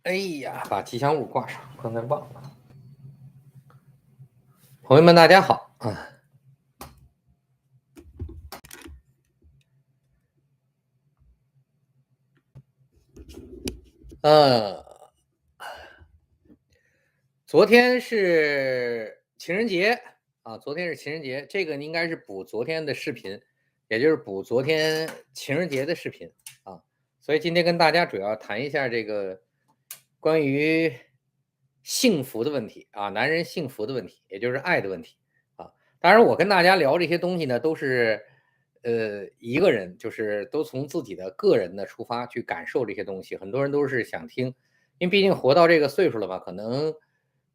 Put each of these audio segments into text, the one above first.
哎呀，把吉祥物掛上，刚才忘了。朋友们，大家好啊。昨天是情人节啊，昨天是情人節，这个应该是补昨天的视频，也就是补昨天情人节的视频啊。所以今天跟大家主要谈一下这个关于幸福的问题啊，男人幸福的问题，也就是爱的问题啊。当然，我跟大家聊这些东西呢，都是一个人，就是都从自己的个人的出发去感受这些东西。很多人都是想听，因为毕竟活到这个岁数了嘛，可能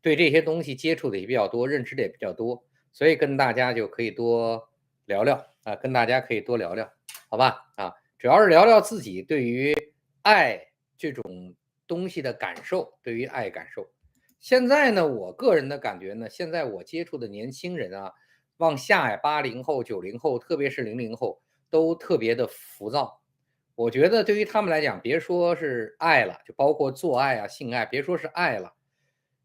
对这些东西接触的也比較多，認知的也比較多，所以跟大家就可以多聊聊啊，跟大家可以多聊聊，好吧？啊，主要是聊聊自己对於愛這種東西的感受，對於愛感受。現在呢，我個人的感覺呢，現在我接觸的年輕人啊，往下呀，80後、90後，特別是00後，都特別的浮躁。我覺得對於他們來講，別說是愛了，就包括做愛啊、性愛，別說是愛了，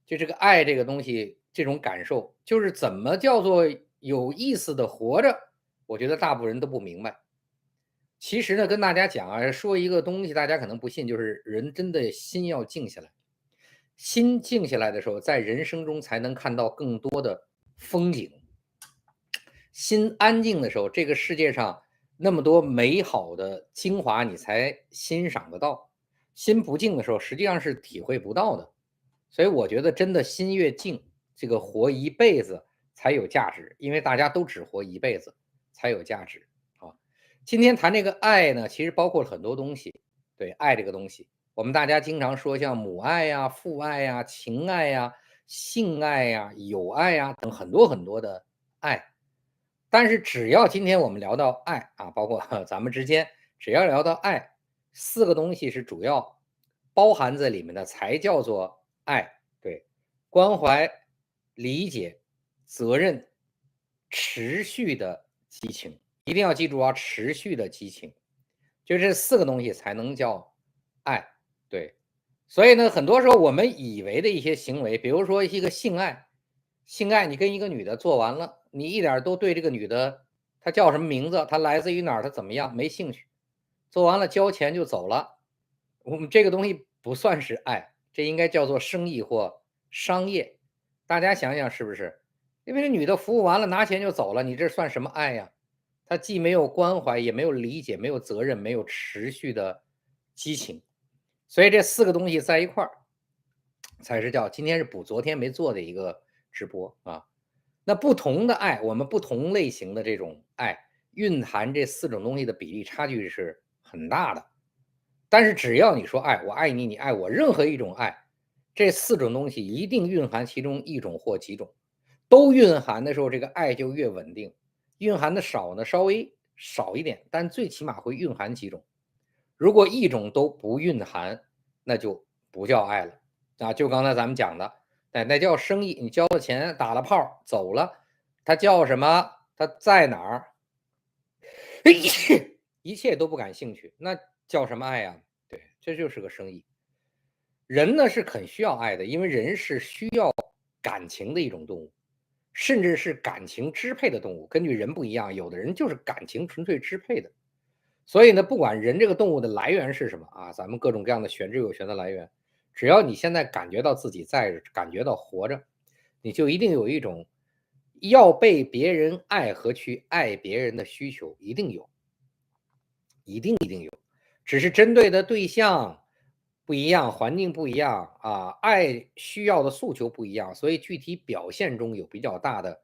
就這個愛這個東西，這種感受，就是怎麼叫做有意思的活着，我覺得大部分人都不明白。其實呢，跟大家講啊，說一個東西，大家可能不信，就是人真的心要靜下來。心靜下來的時候，在人生中才能看到更多的風景。心安靜的時候，這個世界上那麼多美好的精華，你才欣賞得到。心不靜的時候，實際上是體會不到的。所以我覺得真的心越靜，這個活一輩子才有價值，因為大家都只活一輩子才有價值啊。今天談這個愛呢，其實包括很多東西。對，愛這個東西，我們大家經常說像母愛呀、父愛呀、情愛呀、性愛呀、友愛呀等很多很多的愛。但是只要今天我們聊到愛啊，包括咱們之間，只要聊到愛，4個東西是主要包含在裡面的，才叫做愛。對，關懷、理解、責任、持續的激情，一定要記住啊，持續的激情，就這4個東西才能叫愛。對，所以呢，很多時候我們以為的一些行為，比如說一個性愛，性愛你跟一個女的做完了，你一點都對這個女的，她叫什麼名字，她來自於哪兒，她怎麼樣，沒興趣，做完了交錢就走了。我們這個東西不算是愛，這應該叫做生意或商業。大家想想是不是？因為這女的服務完了拿錢就走了，你這算什麼愛呀？她既沒有關懷，也沒有理解，沒有責任，沒有持續的激情。所以這4個東西在一塊兒，才是叫今天是補昨天沒做的一個直播啊。那不同的愛，我們不同類型的這種愛，蘊含這4種東西的比例差距是很大的。但是只要你說愛，我愛你，你愛我，任何一種愛，這4種東西一定蘊含其中一種或幾種。都蘊含的時候，這個愛就越穩定。蘊含的少呢，稍微少一點，但最起碼會蘊含幾種。如果一種都不蘊含，那就不叫愛了啊！就剛才咱們講的，那叫生意，你交了錢，打了炮，走了，它叫什麼？它在哪兒？一切都不感興趣，那叫什麼愛呀？對，這就是個生意。人呢是很需要愛的，因為人是需要感情的一種動物。甚至是感情支配的動物，根據人不一樣，有的人就是感情純粹支配的。所以呢，不管人這個動物的來源是什麼啊，咱們各種各樣的玄之又玄的來源，只要你現在感覺到自己在，感覺到活着，你就一定有一種要被別人愛和去愛別人的需求，一定有，一定有，只是針對的對象不一樣，環境不一樣啊，愛需要的訴求不一樣，所以具體表現中有比較大的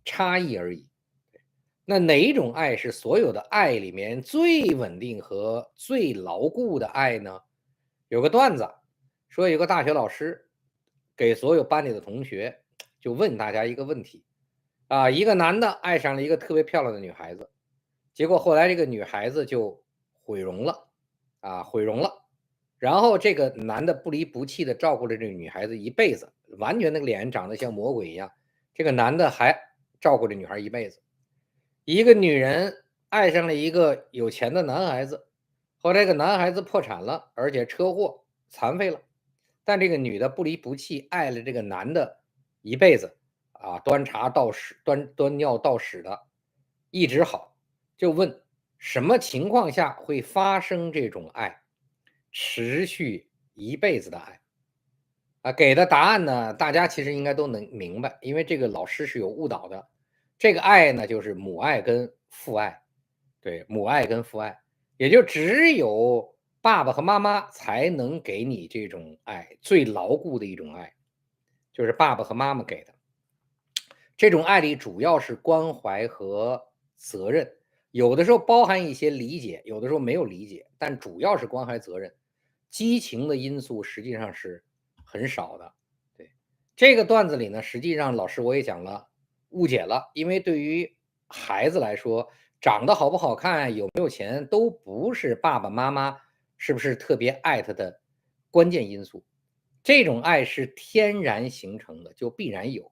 差異而已。那哪一種愛是所有的愛裡面最穩定和最牢固的愛呢？有個段子說，有個大學老師給所有班裡的同學就問大家一個問題啊，一個男的愛上了一個特別漂亮的女孩子，結果後來這個女孩子就毀容了啊，毀容了。然後這個男的不離不棄的照顧着這個女孩子一輩子，完全那個臉長得像魔鬼一樣，這個男的還照顧着女孩一輩子。一個女人愛上了一個有錢的男孩子，後來這個男孩子破產了，而且車禍殘廢了，但這個女的不離不棄，愛了這個男的一輩子啊，端茶倒屎，端尿倒屎的，一直好。就问什么情况下会发生这种爱，持续一辈子的爱？啊，给的答案呢，大家其實應該都能明白，因為這個老師是有誤導的。這個愛呢，就是母愛跟父愛，對，母愛跟父愛，也就只有爸爸和媽媽才能給你這種愛，最牢固的一種愛，就是爸爸和媽媽給的。這種愛裡主要是關懷和責任，有的時候包含一些理解，有的時候沒有理解，但主要是關懷責任。激情的因素實際上是很少的。對，這個段子裡呢，實際上老師我也講了，誤解了，因為對於孩子來說，長得好不好看，有沒有錢，都不是爸爸媽媽是不是特別愛他的關鍵因素。這種愛是天然形成的，就必然有。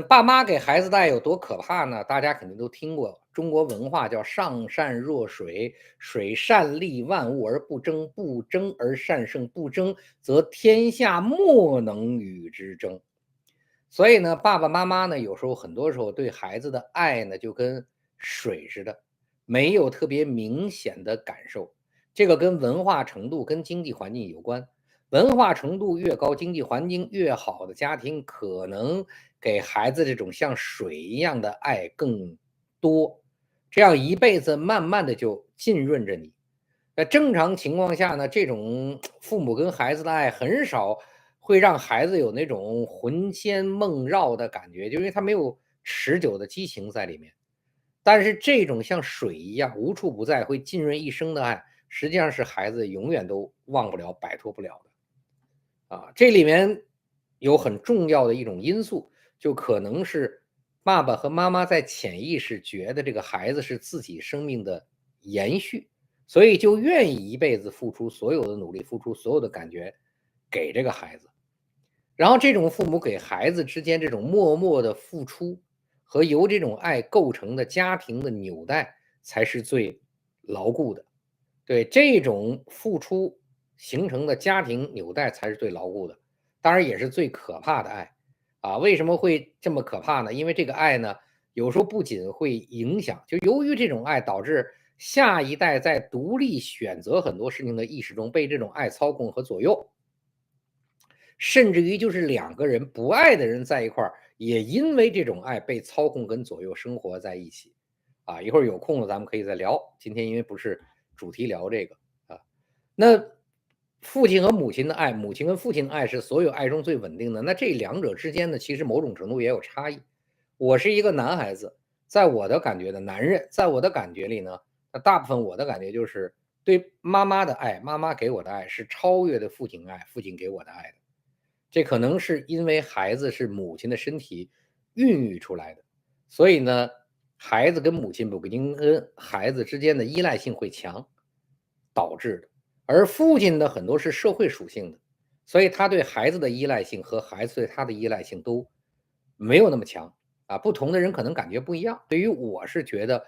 爸媽給孩子的愛有多可怕呢？大家肯定都聽過，中國文化叫上善若水，水善利萬物而不爭，不爭而善勝，不爭則天下莫能與之爭。所以呢，爸爸媽媽呢，有時候很多時候對孩子的愛呢，就跟水似的，沒有特別明顯的感受。這個跟文化程度、跟經濟環境有關。文化程度越高，經濟環境越好的家庭，可能給孩子這種像水一樣的愛更多，這樣一輩子慢慢的就浸潤着你。在正常情況下呢，這種父母跟孩子的愛很少會讓孩子有那種魂牽夢繞的感覺，就因為他沒有持久的激情在裡面。但是這種像水一樣無處不在，會浸潤一生的愛，實際上是孩子永遠都忘不了、擺脫不了的。這裡面有很重要的一種因素，就可能是爸爸和媽媽在潛意識覺得這個孩子是自己生命的延續，所以就願意一輩子付出所有的努力，付出所有的感覺給這個孩子。然後這種父母給孩子之間這種默默的付出和由這種愛構成的家庭的紐帶才是最牢固的。對，這種付出形成的家庭紐帶才是最牢固的，當然也是最可怕的愛啊。為什麼會這麼可怕呢？因為這個愛呢，有時候不僅會影響，就由於這種愛導致下一代在獨立選擇很多事情的意識中被這種愛操控和左右，甚至於就是兩個人不愛的人在一塊兒，也因為這種愛被操控跟左右生活在一起啊。一會兒有空了咱們可以再聊，今天因為不是主題聊這個啊。那父親和母親的愛，母親跟父親的愛是所有愛中最穩定的。那這兩者之間呢，其實某種程度也有差異。我是一個男孩子，在我的感覺的男人，在我的感覺裡呢，那大部分我的感覺就是對媽媽的愛，媽媽給我的愛是超越的父親愛，父親給我的愛的。這可能是因為孩子是母親的身體孕育出來的，所以呢，孩子跟母親不跟孩子之間的依賴性會強導致的。而父親的很多是社會屬性的，所以他對孩子的依賴性和孩子對他的依賴性都沒有那麼強啊。不同的人可能感覺不一樣。對於我是覺得，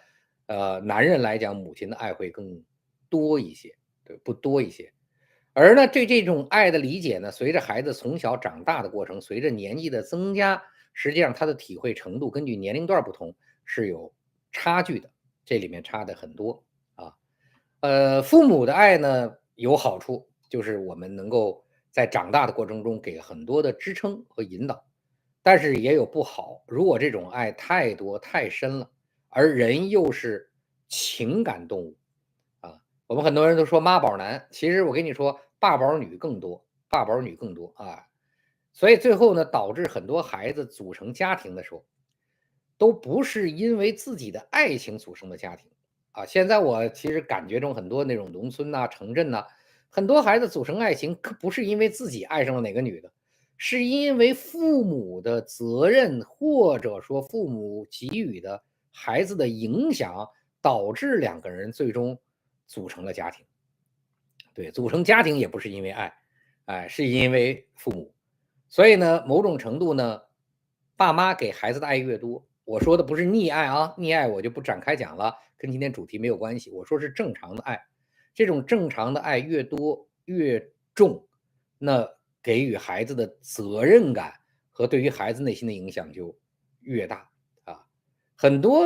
男人來講，母親的愛會更多一些，對，不多一些。而呢，對這種愛的理解呢，隨着孩子從小長大的過程，隨着年紀的增加，實際上他的體會程度根據年齡段不同是有差距的，這裡面差的很多啊。父母的愛呢，有好處，就是我們能夠在長大的過程中給很多的支撐和引導，但是也有不好。如果這種愛太多太深了，而人又是情感動物啊，我們很多人都說媽寶男，其實我跟你說，爸寶女更多，爸寶女更多啊。所以最後呢，導致很多孩子組成家庭的時候，都不是因為自己的愛情組成的家庭。啊，現在我其實感覺中很多那種農村吶、城鎮吶，很多孩子組成愛情，可不是因為自己愛上了哪個女的，是因為父母的責任，或者說父母給予的孩子的影響，導致兩個人最終組成了家庭。對，組成家庭也不是因為愛，哎，是因為父母。所以呢，某種程度呢，爸媽給孩子的愛越多，我說的不是溺愛啊，溺愛我就不展開講了，跟今天主題沒有關係。我說是正常的愛，這種正常的愛越多越重，那給予孩子的責任感和对于孩子內心的影響就越大啊。很多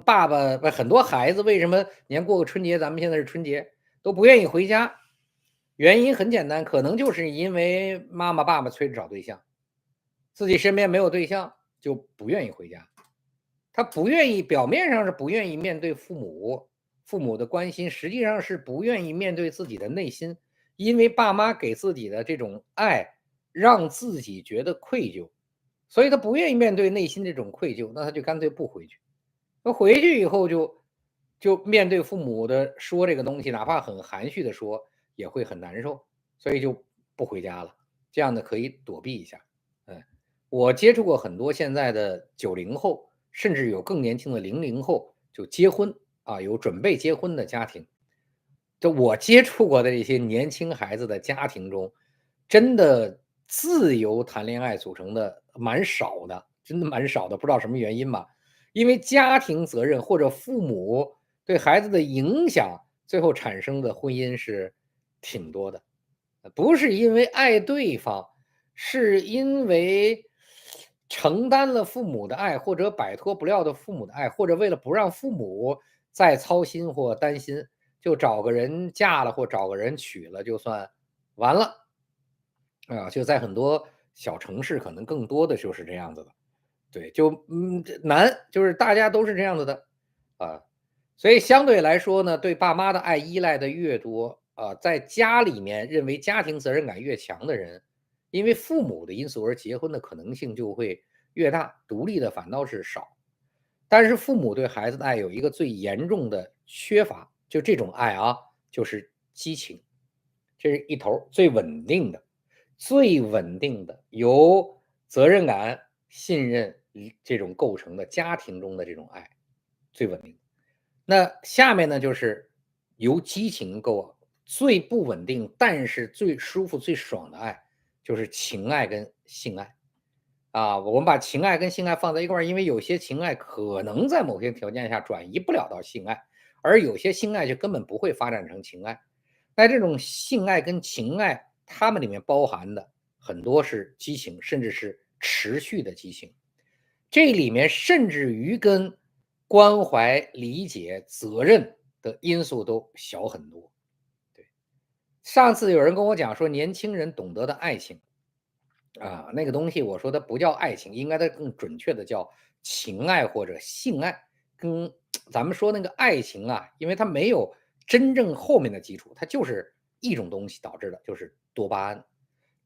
爸爸不很多孩子为什麼年過個春節，咱們現在是春節都不願意回家？原因很簡單，可能就是因為媽媽爸爸催着找對象，自己身邊沒有對象就不願意回家。他不願意，表面上是不願意面對父母的關心，實際上是不願意面對自己的內心，因為爸媽給自己的這種愛讓自己覺得愧疚，所以他不願意面對內心這種愧疚，那他就乾脆不回去。那回去以後就面對父母的說這個東西，哪怕很含蓄的說也會很難受，所以就不回家了。這樣呢可以躲避一下。我接觸過很多現在的90後，甚至有更年輕的00後就結婚啊，有準備結婚的家庭。就我接觸過的這些年輕孩子的家庭中，真的自由談戀愛組成的蠻少的，真的蠻少的，不知道什麼原因吧。因為家庭責任或者父母對孩子的影響，最後產生的婚姻是挺多的。不是因為愛對方，是因為承擔了父母的愛，或者擺脫不了的父母的愛，或者為了不讓父母再操心或擔心，就找個人嫁了或找個人娶了就算完了啊。就在很多小城市可能更多的就是這樣子的。對，就難，就是大家都是這樣子的啊。所以相對來說呢，對爸媽的愛依賴的越多啊，在家裡面認為家庭責任感越強的人，因為父母的因素而結婚的可能性就會越大，獨立的反倒是少。但是父母對孩子的愛有一個最嚴重的缺乏，就這種愛啊，就是激情。這是一頭最穩定的由責任感、信任這種構成的家庭中的這種愛，最穩定。那下面呢，就是由激情構最不穩定，但是最舒服、最爽的愛，就是情愛跟性愛啊。我們把情愛跟性愛放在一塊兒，因為有些情愛可能在某些條件下轉移不了到性愛，而有些性愛就根本不會發展成情愛。那這種性愛跟情愛，它們裡面包含的很多是激情，甚至是持續的激情。這裡面甚至於跟關懷、理解、責任的因素都小很多。對，上次有人跟我講說，年輕人懂得的愛情啊，那個東西我說它不叫愛情，應該它更準確的叫情愛或者性愛。跟咱們說那個愛情啊，因為它沒有真正後面的基礎，它就是一種東西導致的，就是多巴胺。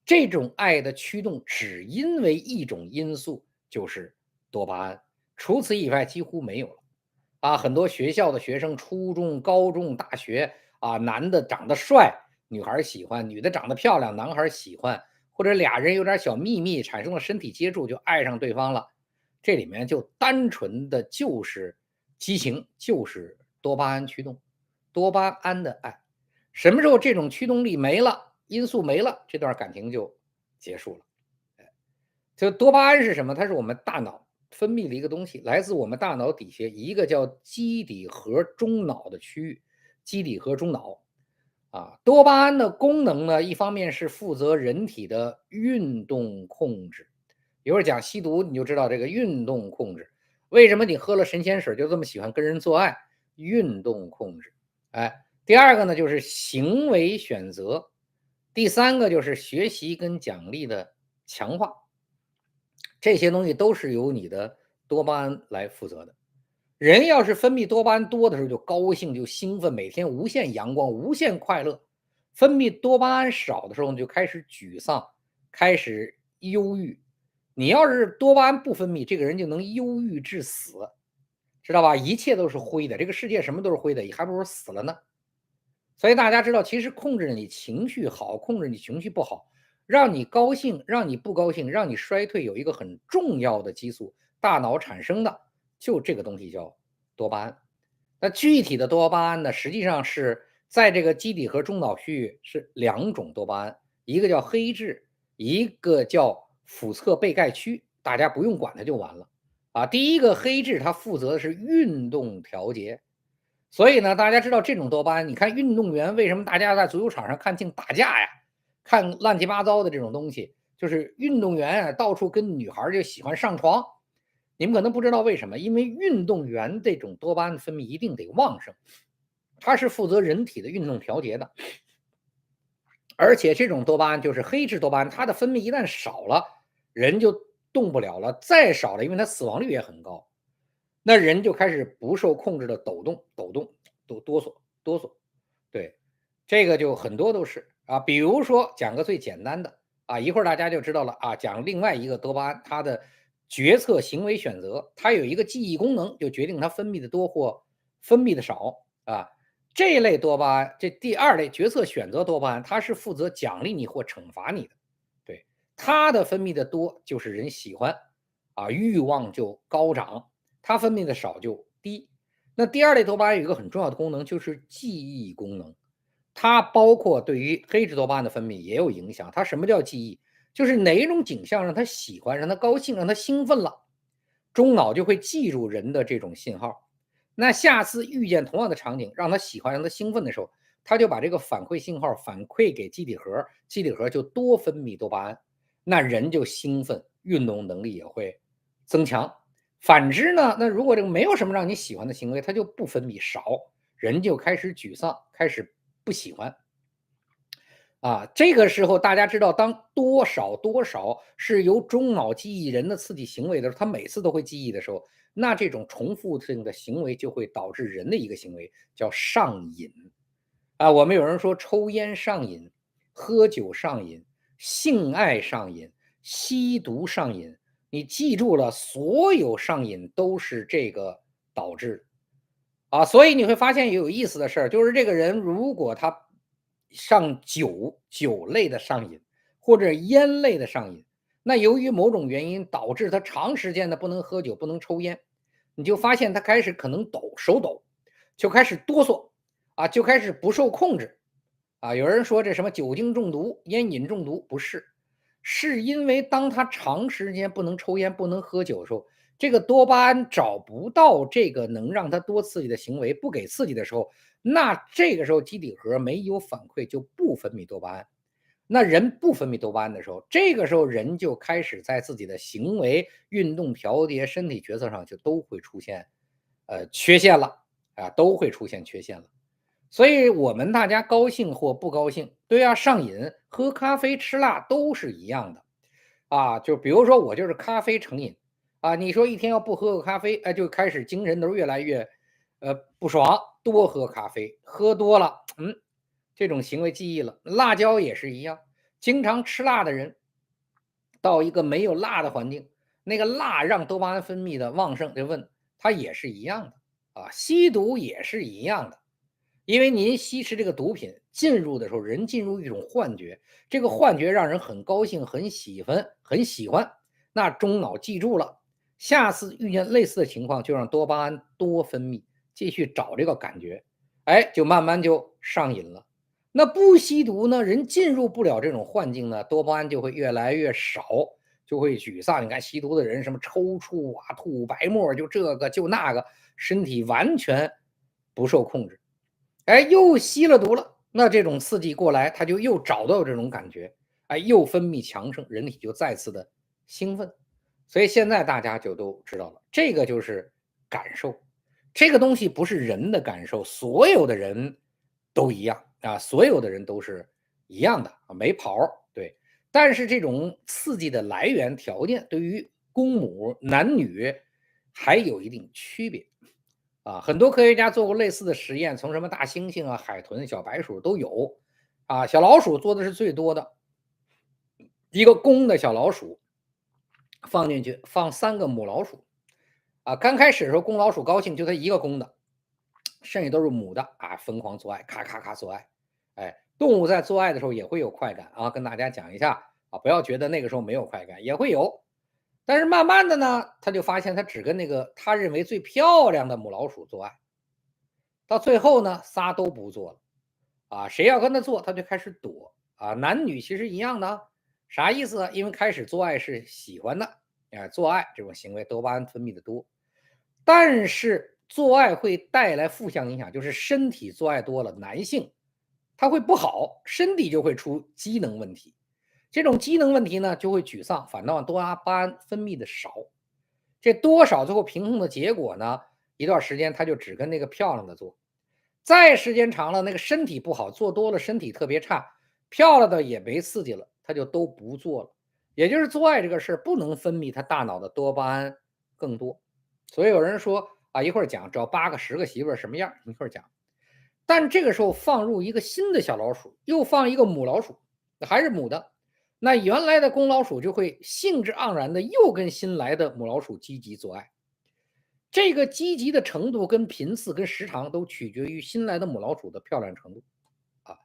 這種愛的驅動只因為一種因素，就是多巴胺，除此以外幾乎沒有了啊。很多學校的學生，初中、高中、大學啊，男的長得帥，女孩喜歡；女的長得漂亮，男孩喜歡。或者倆人有點小秘密，產生了身體接觸，就愛上對方了。這裡面就單純的就是激情，就是多巴胺驅動，多巴胺的愛。什麼時候這種驅動力沒了，因素沒了，這段感情就結束了。就多巴胺是什麼？它是我們大腦分泌的一個東西，來自我們大腦底下一個叫基底核中腦的區域，基底核中腦啊。多巴胺的功能呢，一方面是負責人體的運動控制。一會兒講吸毒你就知道這個運動控制，為什麼你喝了神仙水就這麼喜歡跟人做愛？運動控制。第二個呢就是行為選擇，第三個就是學習跟獎勵的強化。這些東西都是由你的多巴胺來負責的。人要是分泌多巴胺多的時候就高興就興奮，每天無限陽光無限快樂；分泌多巴胺少的時候就開始沮喪，開始憂鬱。你要是多巴胺不分泌，這個人就能憂鬱致死，知道吧？一切都是灰的，這個世界什麼都是灰的，還不如死了呢。所以大家知道，其實控制你情緒好，控制你情緒不好，讓你高興，讓你不高興，讓你衰退，有一個很重要的激素，大腦產生的就這個東西叫多巴胺。那具體的多巴胺呢，實際上是在這個基底核中腦區域是2種多巴胺，一個叫黑质，一個叫腹側被蓋區，大家不用管它就完了啊。第一個黑質它負責的是運動調節。所以呢，大家知道這種多巴胺，你看運動員為什麼大家在足球場上看淨打架呀？看亂七八糟的這種東西，就是運動員啊，到處跟女孩就喜歡上床。你們可能不知道為什麼，因為運動員这種多巴胺分泌一定得旺盛，它是负责人体的运动调節的。而且这种多巴胺就是黑质多巴胺，它的分泌一旦少了，人就动不了了。再少了，因为它死亡率也很高，那人就开始不受控制的抖动、哆嗦。对，这个就很多都是啊。比如说讲个最简单的啊，一会儿大家就知道了啊。講另外一個多巴胺，它的決策行為選擇，它有一個記憶功能，就決定它分泌的多或分泌的少啊。這一類多巴胺，這第二類決策選擇多巴胺，它是負責獎勵你或懲罰你的。對，它的分泌的多就是人喜歡啊，慾望就高漲；它分泌的少就低。那第二類多巴胺有一個很重要的功能，就是記憶功能。它包括對於黑質多巴胺的分泌也有影響。它什麼叫記憶？就是哪一種景象讓他喜歡，讓他高興，讓他興奮了，中腦就會記住人的這種信號。那下次遇見同樣的場景，讓他喜歡，讓他興奮的時候，他就把這個反饋信號反饋給基底核，基底核就多分泌多巴胺，那人就興奮，運動能力也會增強。反之呢，那如果這個沒有什麼讓你喜歡的行為，它就不分泌少，人就開始沮喪，開始不喜歡。啊，這個時候大家知道，當多少是由中腦記憶人的刺激行為的時候，他每次都會記憶的時候，那這種重複性的行為就會導致人的一個行為叫上癮。啊，我們有人說抽煙上癮，喝酒上癮，性愛上癮，吸毒上癮。你記住了，所有上癮都是這個導致啊。所以你會發現有意思的事兒，就是這個人如果他上酒類的上癮，或者煙類的上癮，那由於某種原因導致他長時間的不能喝酒，不能抽煙，你就發現他開始可能手抖，就開始哆嗦啊，就開始不受控制啊。有人說這什麼酒精中毒、煙癮中毒，不是，是因為當他長時間不能抽煙、不能喝酒的時候，這個多巴胺找不到這個能讓他多刺激的行為，不給刺激的時候，那這個時候基底核沒有反饋，就不分泌多巴胺。那人不分泌多巴胺的時候，這個時候人就開始在自己的行為、運動調節、身體決策上就都會出現缺陷了啊，都會出現缺陷了。所以我們大家高興或不高興，對啊，上癮，喝咖啡、吃辣都是一樣的啊。就比如說我就是咖啡成癮啊，你說一天要不喝個咖啡，就開始精神都越來越不爽，多喝咖啡，喝多了，這種行為記憶了。辣椒也是一樣，經常吃辣的人到一個沒有辣的環境，那個辣讓多巴胺分泌的旺盛，就問它也是一樣的啊。吸毒也是一樣的，因為您吸食這個毒品進入的時候，人進入一種幻覺，這個幻覺讓人很高興、很喜歡，那中腦記住了，下次遇見類似的情況，就讓多巴胺多分泌，繼續找這個感覺，就慢慢就上癮了。那不吸毒呢，人進入不了這種幻境呢，多巴胺就會越來越少，就會沮喪。你看吸毒的人什麼抽搐啊、吐白沫，就這個就那個，身體完全不受控制。又吸了毒了，那這種刺激過來，他就又找到這種感覺，又分泌強盛，人體就再次的興奮。所以現在大家就都知道了，這個就是感受。這個東西不是人的感受，所有的人都一樣啊，所有的人都是一樣的啊，沒跑，對。但是這種刺激的來源條件對於公母男女還有一定區別啊。很多科學家做過類似的實驗，從什麼大猩猩啊、海豚、小白鼠都有啊。小老鼠做的是最多的，一個公的小老鼠放進去，放3個母老鼠啊。剛開始的時候，公老鼠高興，就它一個公的，剩下都是母的啊，瘋狂做愛，咔咔咔做愛。動物在做愛的時候也會有快感啊，跟大家講一下啊，不要覺得那個時候沒有快感，也會有。但是慢慢的呢，他就發現他只跟那個他認為最漂亮的母老鼠做愛，到最後呢，仨都不做了啊，誰要跟他做，他就開始躲啊。男女其實一樣的，啥意思啊？因為開始做愛是喜歡的，做愛這種行為多巴胺分泌的多，但是做愛會帶來負向影響，就是身體做愛多了，男性它會不好，身體就會出機能問題。這種機能問題呢，就會沮喪，反倒多巴胺分泌的少。這多少最後平衡的結果呢？一段時间他就只跟那個漂亮的做，再時間長了，那個身體不好，做多了身体特別差，漂亮的也没刺激了，他就都不做了。也就是做愛这個事不能分泌他大腦的多巴胺更多。所以有人說啊，一會兒講找8個10個媳婦兒什麼樣，一會兒講。但這個時候放入一個新的小老鼠，又放一個母老鼠，還是母的，那原來的公老鼠就会興致盎然的又跟新來的母老鼠積極做愛。這個積極的程度跟頻次跟時長都取決於新來的母老鼠的漂亮程度啊。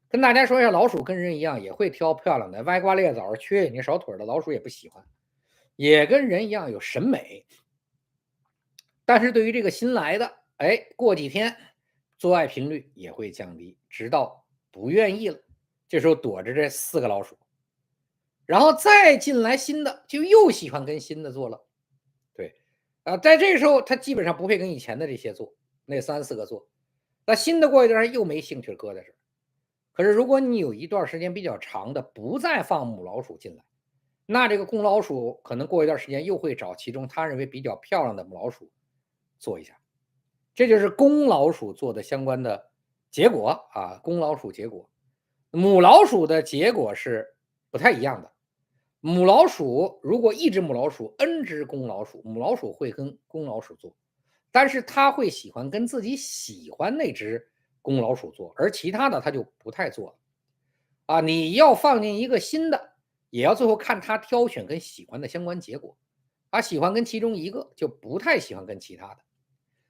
跟大家說一下，老鼠跟人一樣也會挑漂亮的，歪瓜裂枣、缺眼睛少腿的老鼠也不喜欢，也跟人一樣有審美。但是对於這個新來的，過幾天做愛頻率也會降低，直到不願意了，這時候躲着這4個老鼠，然後再進來新的，就又喜歡跟新的做了。對，在這個時候他基本上不會跟以前的這些做，那3、4個做，那新的過一段又沒興趣擱在這兒。可是如果你有一段時間比較長的不再放母老鼠進來，那這個公老鼠可能过一段時間又會找其中他認為比較漂亮的母老鼠做一下。這就是公老鼠做的相關的結果啊，公老鼠結果。母老鼠的結果是不太一樣的。母老鼠如果1只母老鼠 N 只公老鼠，母老鼠會跟公老鼠做，但是它會喜歡跟自己喜歡那只公老鼠做，而其他的它就不太做了。啊，你要放进一個新的，也要最後看它挑選跟喜歡的相關結果。它喜歡跟其中一個，就不太喜歡跟其他的。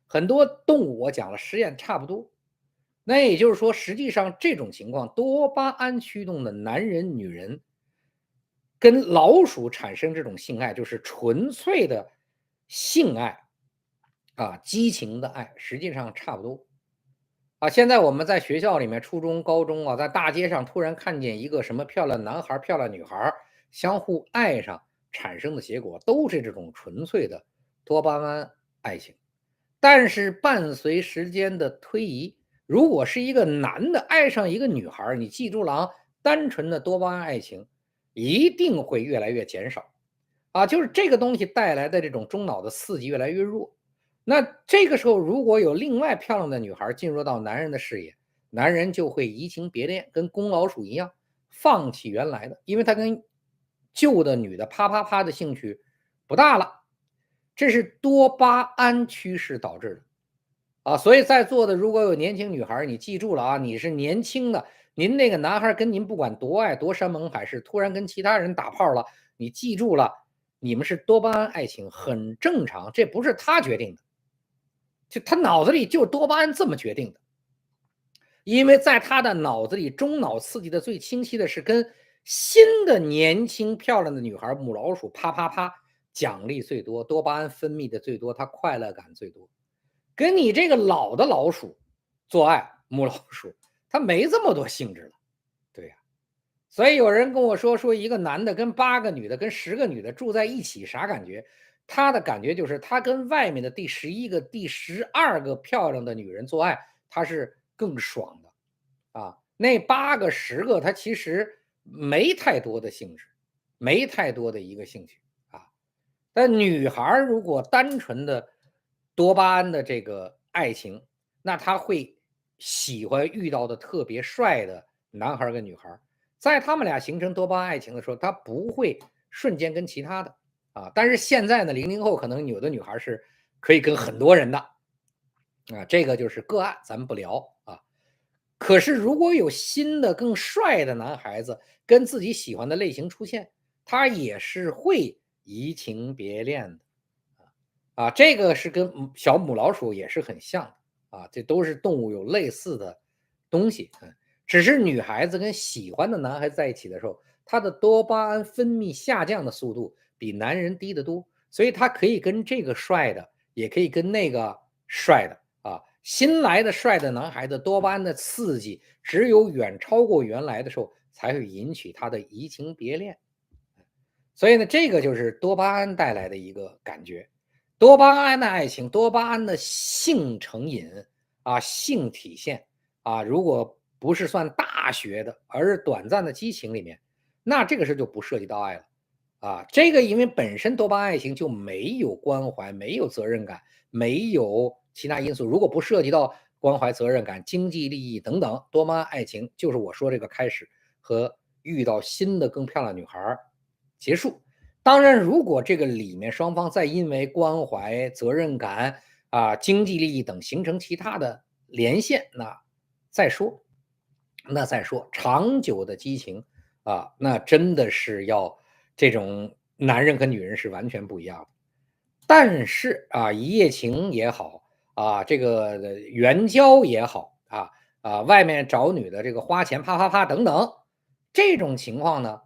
很多動物我講了實驗差不多，那也就是說，實際上這種情況，多巴胺驅動的男人、女人跟老鼠產生這種性愛，就是純粹的性愛啊，激情的愛，實際上差不多啊。現在我們在學校裡面，初中、高中啊，在大街上突然看見一個什麼漂亮男孩、漂亮女孩相互愛上產生的結果，都是這種純粹的多巴胺愛情。但是伴隨時間的推移，如果是一個男的愛上一個女孩，你記住了啊，單純的多巴胺愛情一定會越來越減少啊，就是這個東西帶來的這種中腦的刺激越來越弱。那這個時候如果有另外漂亮的女孩進入到男人的視野，男人就會移情別戀，跟公老鼠一樣放棄原來的，因為他跟舊的女的啪啪啪的興趣不大了。這是多巴胺趨勢導致的啊，所以在座的如果有年輕女孩，你記住了啊，你是年輕的，您那個男孩跟您不管多愛多山盟海誓，突然跟其他人打炮了，你記住了，你們是多巴胺愛情，很正常，這不是他決定的，就他腦子裡就多巴胺這麼決定的，因為在他的腦子裡，中腦刺激的最清晰的是跟新的年輕漂亮的女孩母老鼠啪啪啪。獎勵最多，多巴胺分泌的最多，它快樂感最多。跟你這個老的老鼠做愛，母老鼠它沒這麼多興致了，對呀。所以有人跟我說一個男的跟8個女的跟10個女的住在一起啥感覺？他的感覺就是他跟外面的第11個、第12個漂亮的女人做愛，他是更爽的啊。那8個、10個他其實沒太多的興致，沒太多的一個興趣。但女孩如果單純的多巴胺的這個愛情，那她會喜歡遇到的特別帥的男孩跟女孩，在他們倆形成多巴胺愛情的時候，她不會瞬間跟其他的啊。但是現在呢，00後可能有的女孩是可以跟很多人的啊，這個就是個案，咱們不聊啊。可是如果有新的更帥的男孩子跟自己喜歡的類型出現，他也是會移情別戀的啊，這個是跟小母老鼠也是很像的啊，這都是動物有類似的東西，只是女孩子跟喜歡的男孩子在一起的時候，她的多巴胺分泌下降的速度比男人低得多，所以她可以跟這個帥的，也可以跟那個帥的啊，新來的帥的男孩子多巴胺的刺激只有遠超過原來的時候，才會引起他的移情別戀。所以呢，這個就是多巴胺帶來的一個感覺，多巴胺的愛情，多巴胺的性成癮啊，性體現啊，如果不是算大學的，而是短暫的激情里面，那這個事就不涉及到愛了。这個因為本身多巴胺愛情就沒有關懷，沒有責任感，沒有其他因素。如果不涉及到關懷、責任感、經濟利益等等，多巴胺愛情就是我說這個開始和遇到新的更漂亮女孩結束。當然，如果這個裡面雙方再因為關懷、責任感經濟利益等形成其他的連線，那再說。長久的激情那真的是要這種男人和女人是完全不一樣的。但是一夜情也好這個援交也好外面找女的這個花錢啪啪啪等等，這種情況呢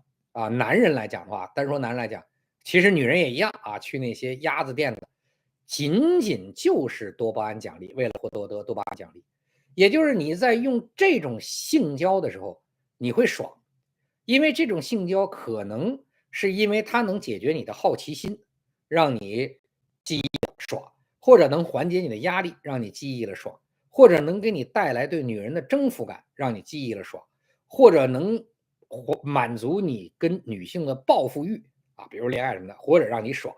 男人来講的話，单說男人來講，其實女人也一樣去那些鴨子店的，僅僅就是多巴胺獎勵，為了获得多巴胺獎勵。也就是你在用這種性交的時候，你會爽，因為這種性交可能是因為它能解決你的好奇心，讓你記憶了爽，或者能緩解你的壓力，讓你記憶了爽，或者能給你帶來对女人的征服感，讓你記憶了爽，或者能滿足你跟女性的報復欲比如戀愛什麼的，或者讓你爽。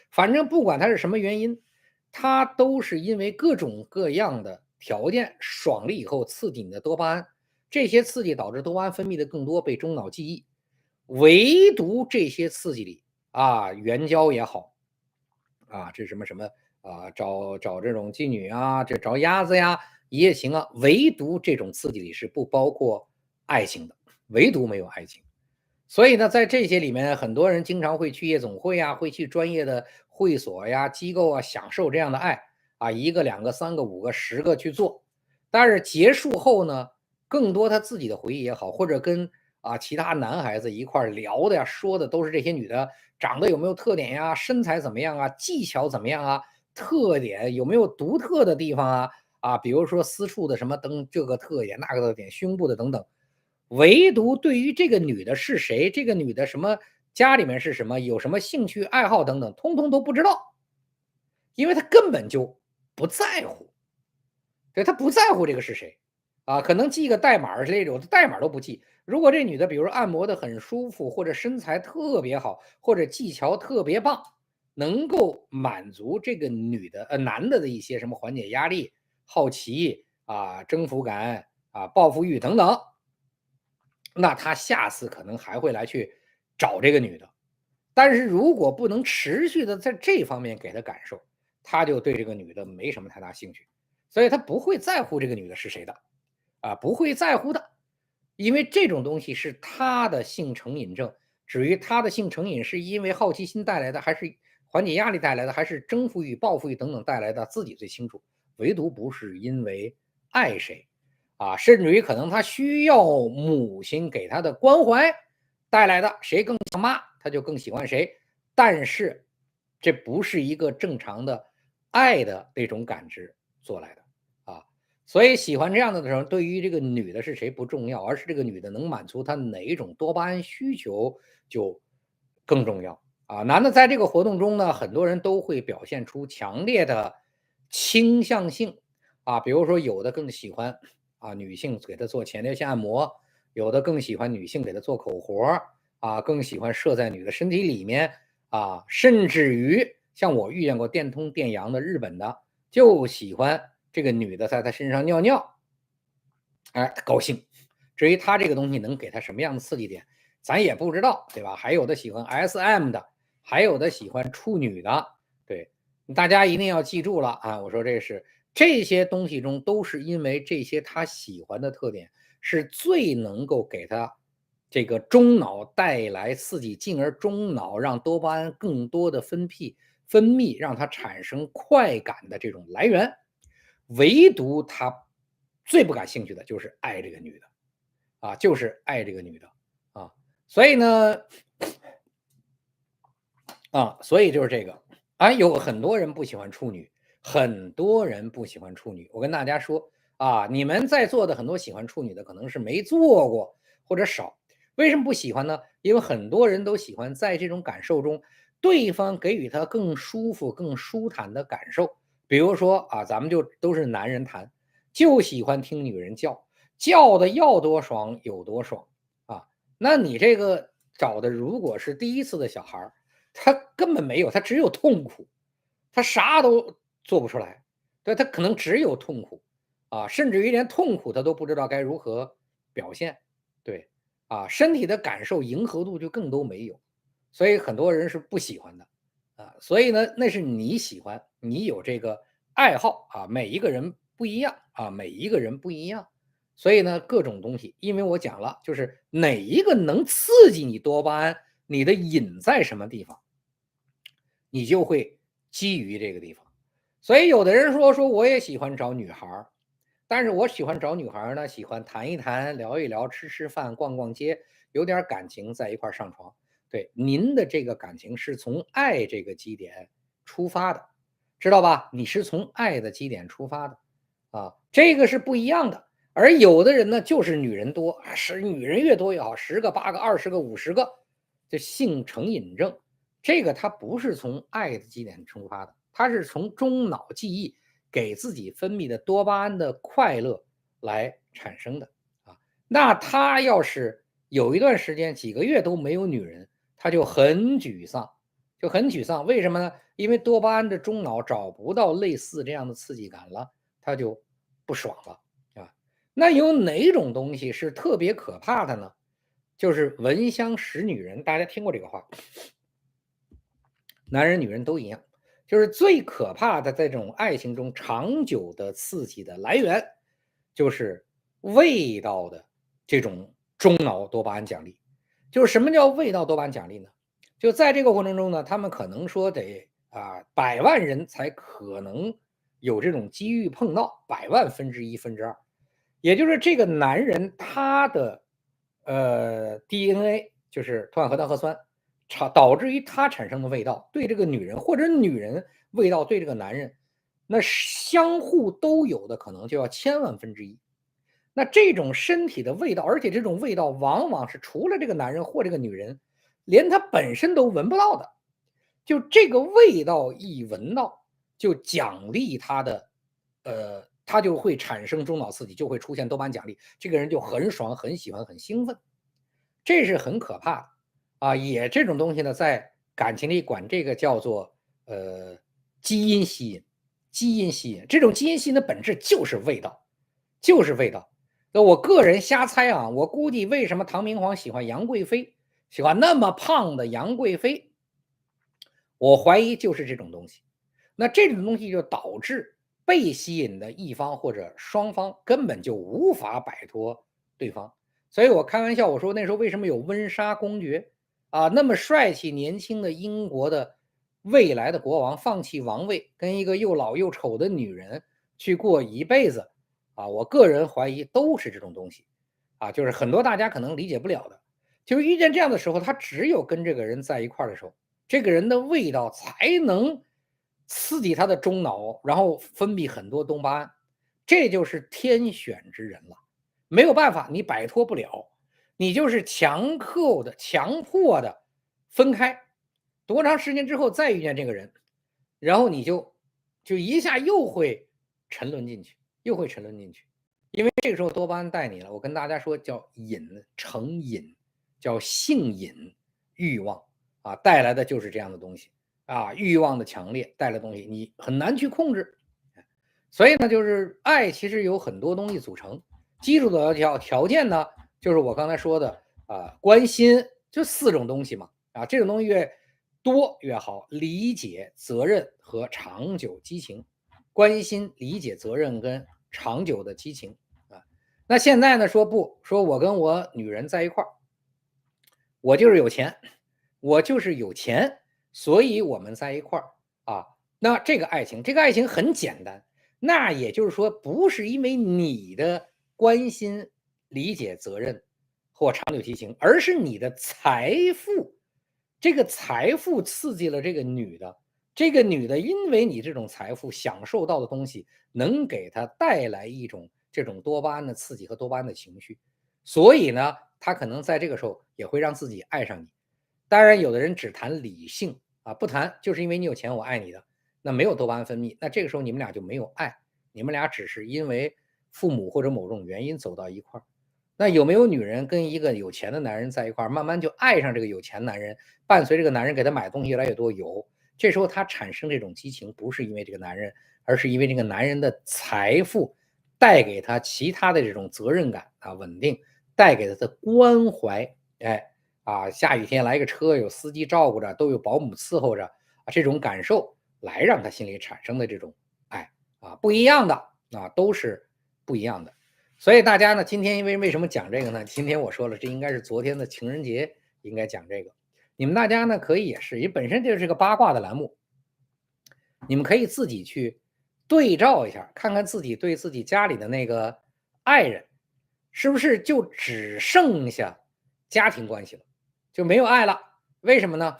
反正不管它是什麼原因，它都是因為各種各样的条件爽了以後刺激你的多巴胺，這些刺激導致多巴胺分泌的更多，被中腦記憶。唯獨這些刺激裡援交也好這什麼找這種妓女這找鴨子呀，一夜情唯獨這種刺激裡是不包括愛情的，唯獨沒有愛情。所以呢，在這些裡面，很多人经常會去夜總會會去專業的會所機構享受這樣的愛1個、2個、3個、5個、10個去做。但是結束後呢，更多他自己的回憶也好，或者跟其他男孩子一塊聊的說的都是這些女的長得有沒有特點呀，身材怎麼樣技巧怎麼樣特點有沒有獨特的地方比如說私處的什麼等這個特點那個特點，胸部的等等。唯獨对於這個女的是誰，這個女的什麼家裡面是什麼，有什麼興趣愛好等等，通通都不知道，因為他根本就不在乎。对，他不在乎这個是誰可能記個代碼之類的，我的代碼都不記。如果這女的比如按摩的很舒服，或者身材特別好，或者技巧特別棒，能夠滿足這個女的男的的一些什麼緩解壓力、好奇征服感報復欲等等，那他下次可能還會來去找這個女的。但是如果不能持續的在這方面給他感受，他就對這個女的沒什麼太大興趣，所以他不會在乎這個女的是誰的不會在乎的，因為這種東西是他的性成癮症。至於他的性成癮是因為好奇心帶來的，還是緩解壓力帶來的，還是征服欲、報復欲等等帶來的，自己最清楚。唯獨不是因為愛誰甚至於可能他需要母親給他的關懷帶來的，誰更像媽他就更喜歡誰，但是這不是一個正常的愛的那種感知做來的所以喜歡這樣的時候，對於這個女的是誰不重要，而是這個女的能滿足他哪一種多巴胺需求就更重要男的在這個活動中呢，很多人都會表現出強烈的傾向性比如說有的更喜歡女性給他做前列腺按摩，有的更喜歡女性給他做口活更喜歡射在女的身體裡面甚至於像我遇見過電通電陽的日本的，就喜歡這個女的在他身上尿尿高興。至於他這個東西能給他什麼樣的刺激點，咱也不知道，對吧？還有的喜歡 SM 的，還有的喜歡處女的，对，大家一定要記住了我說这些東西中都是因為這些他喜歡的特點是最能夠給他這個中腦帶來刺激，進而中腦讓多巴胺更多的分泌，讓他產生快感的這種來源。唯獨他最不感興趣的就是愛這個女的就是愛這個女的所以呢所以就是這個有很多人不喜歡處女，很多人不喜歡處女。我跟大家說你們在座的很多喜歡處女的可能是沒做過或者少。為什麼不喜歡呢？因為很多人都喜歡在這種感受中，對方給予他更舒服、更舒坦的感受。比如說咱們就都是男人談，就喜歡聽女人叫，叫的要多爽有多爽啊。那你这个找的如果是第一次的小孩儿，他根本没有，他只有痛苦，他啥都做不出来，对，他可能只有痛苦啊，甚至于连痛苦他都不知道该如何表现，对啊，身体的感受迎合度就更都没有，所以很多人是不喜欢的啊。所以呢，那是你喜欢，你有这个爱好啊，每一个人不一样啊，每一个人不一样。所以呢，各种东西，因为我讲了，就是哪一个能刺激你多巴胺，你的瘾在什么地方，你就会基于这个地方。所以有的人说我也喜歡找女孩兒，但是我喜歡找女孩兒呢，喜歡談一談、聊一聊、吃吃飯、逛逛街，有點感情在一塊兒上床。對，您的這個感情是從愛這個基點出發的，知道吧？你是從愛的基點出發的啊，這個是不一樣的。而有的人呢，就是女人多，是女人越多越好，10個、8個、20個、50個，這性成癮症。這個它不是從愛的基點出發的，它是從中腦記憶給自己分泌的多巴胺的快樂來產生的啊。那他要是有一段時間幾個月都沒有女人，他就很沮喪，就很沮喪。為什麼呢？因為多巴胺的中腦找不到類似這樣的刺激感了，他就不爽了啊。那有哪種東西是特別可怕的呢？就是聞香識女人，大家聽過這個話？男人女人都一樣，就是最可怕的在這種愛情中長久的刺激的來源，就是味道的這種中腦多巴胺獎勵。就是什麼叫味道多巴胺獎勵呢？就在這個過程中呢，他們可能說得100萬人才可能有這種機遇碰到100萬分之1分之2，也就是這個男人他的DNA 就是脫氧核糖核酸，導致於他產生的味道對這個女人，或者女人味道對這個男人，那相互都有的可能就要1000萬分之1。那這種身體的味道，而且這種味道往往是除了這個男人或這個女人，連他本身都聞不到的。就這個味道一聞到，就獎勵他的，他就會產生中腦刺激，就會出現多巴胺獎勵，這個人就很爽、很喜歡、很興奮，這是很可怕的啊！也這種東西呢，在感情裡管這個叫做基因吸引，基因吸引，這種基因吸引的本質就是味道，就是味道。那我個人瞎猜啊，我估計為什麼唐明皇喜歡楊貴妃，喜歡那麼胖的楊貴妃，我懷疑就是這種東西。那這種東西就導致被吸引的一方或者雙方根本就無法擺脫對方。所以我開玩笑，我說那時候為什麼有溫莎公爵啊，那麼帥氣年輕的英國的未來的國王放棄王位，跟一個又老又醜的女人去過一輩子啊，我個人懷疑都是這種東西啊，就是很多大家可能理解不了的，就是遇見這樣的時候，他只有跟這個人在一塊的時候，這個人的味道才能刺激他的中腦，然後分泌很多多巴胺，這就是天選之人了，沒有辦法，你擺脫不了，你就是強迫的分開，多長時間之後再遇見這個人，然後你就一下又會沉淪進去，因為這個時候多巴胺帶你了，我跟大家說叫癮，成癮，叫性癮，慾望啊，帶來的就是這樣的東西啊，慾望的強烈帶來的東西你很難去控制。所以呢，就是愛其實有很多東西組成，基礎的條件呢，就是我剛才說的關心，就4種東西嘛啊，這種東西越多越好，理解、責任和長久激情，關心、理解、責任跟長久的激情啊。那現在呢，說不，說我跟我女人在一塊兒，我就是有錢，所以我們在一塊兒啊。那這個愛情很簡單，那也就是說，不是因為你的關心、理解、責任或長久激情，而是你的財富。這個財富刺激了這個女的，這個女的因為你這種財富享受到的東西，能給她帶來一種這種多巴胺的刺激和多巴胺的情緒，所以呢，她可能在這個時候也會讓自己愛上你。當然，有的人只談理性啊，不談就是因為你有錢我愛你的，那沒有多巴胺分泌，那這個時候你們倆就沒有愛，你們倆只是因為父母或者某種原因走到一块儿。那有没有女人跟一个有钱的男人在一块儿，慢慢就爱上这个有钱男人，伴随这个男人给她买东西越来越多，有。这时候她产生这种激情，不是因为这个男人，而是因为这个男人的財富帶給她其他的這種責任感啊，穩定，帶給她的關懷，哎啊，下雨天來個車，有司機照顧着，都有保姆伺候着啊，這種感受來讓她心裡產生的這種愛啊，不一樣的啊，都是不一樣的。所以大家呢，今天因為什麼講這個呢？今天我說了，這應該是昨天的情人節，應該講這個。你們大家呢，可以也是，因為本身就是個八卦的欄目，你們可以自己去對照一下，看看自己對自己家裡的那個愛人，是不是就只剩下家庭關係了，就沒有愛了？為什麼呢？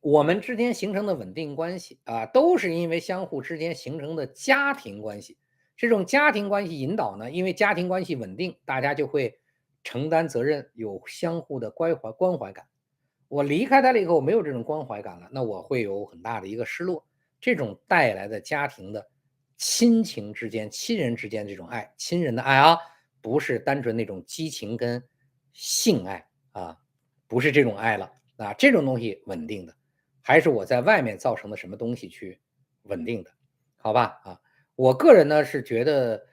我們之間形成的穩定關係啊，都是因為相互之間形成的家庭關係。這種家庭關係引導呢，因為家庭關係穩定，大家就會承擔責任，有相互的關懷感。我離開他了以後，沒有這種關懷感了，那我會有很大的一個失落。這種帶來的家庭的親情之間、親人之間這種愛，親人的愛啊，不是單純那種激情跟性愛啊，不是這種愛了啊，這種東西穩定的，還是我在外面造成的什麼東西去穩定的，好吧啊？我個人呢是覺得，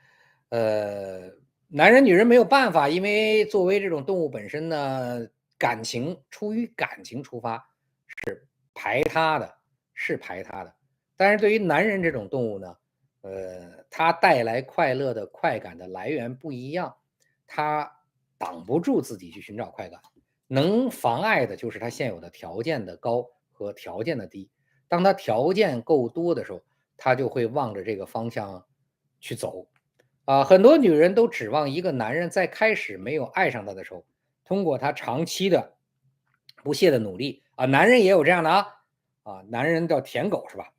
男人女人沒有辦法，因為作為這種動物本身呢，感情出於感情出發是排他的，是排他的。但是對於男人這種動物呢，它帶來快樂的快感的來源不一樣，它擋不住自己去尋找快感，能妨礙的就是它現有的條件的高和條件的低。當它條件夠多的時候，他就會望着這個方向去走啊，很多女人都指望一個男人在開始沒有愛上她的時候，通過他長期的不懈的努力啊，男人也有這樣的啊，男人叫舔狗是吧？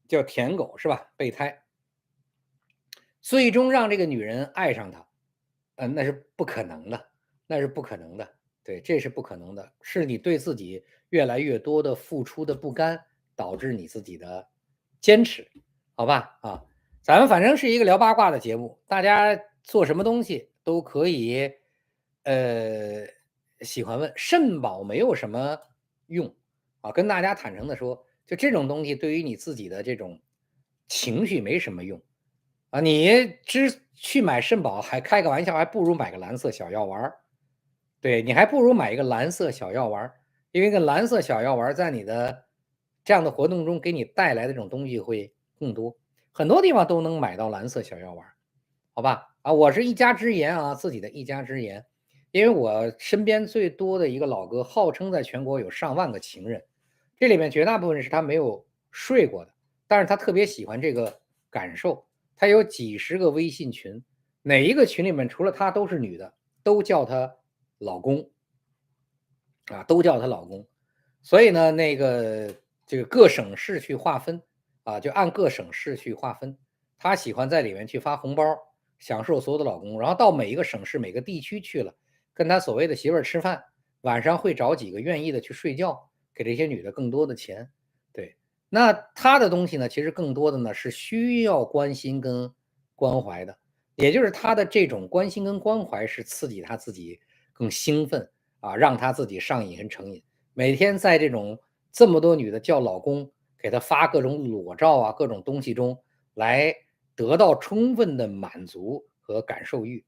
叫舔狗是吧？備胎，最終讓這個女人愛上他，那是不可能的，那是不可能的，對，這是不可能的，是你對自己越來越多的付出的不甘，導致你自己的堅持，好吧啊，咱們反正是一個聊八卦的節目，大家做什麼東西都可以，喜歡問腎寶沒有什麼用啊，跟大家坦誠的說，就這種東西對於你自己的這種情緒沒什麼用啊，你去買腎寶還開個玩笑，還不如買個藍色小藥丸，對，你還不如買一個藍色小藥丸，因為個藍色小藥丸在你的這樣的活動中給你帶來的這種東西會更多，很多地方都能買到藍色小藥丸，好吧？啊，我是一家之言啊，自己的一家之言，因為我身邊最多的一個老哥，號稱在全國有上萬個情人，這裡面絕大部分是他沒有睡過的，但是他特別喜歡這個感受，他有幾十個微信群，哪一個群裡面除了他都是女的，都叫他老公啊，都叫他老公，所以呢，那個這個各省市去劃分啊，就按各省市去劃分。他喜歡在裡面去發紅包，享受所有的老公，然後到每一個省市、每個地區去了，跟他所謂的媳婦兒吃飯，晚上會找幾個願意的去睡覺，給這些女的更多的錢。對，那他的東西呢，其實更多的呢是需要關心跟關懷的，也就是他的這種關心跟關懷是刺激他自己更興奮啊，讓他自己上癮跟成癮。每天在這種這麼多女的叫老公，給他發各種裸照啊，各種東西中來得到充分的滿足和感受慾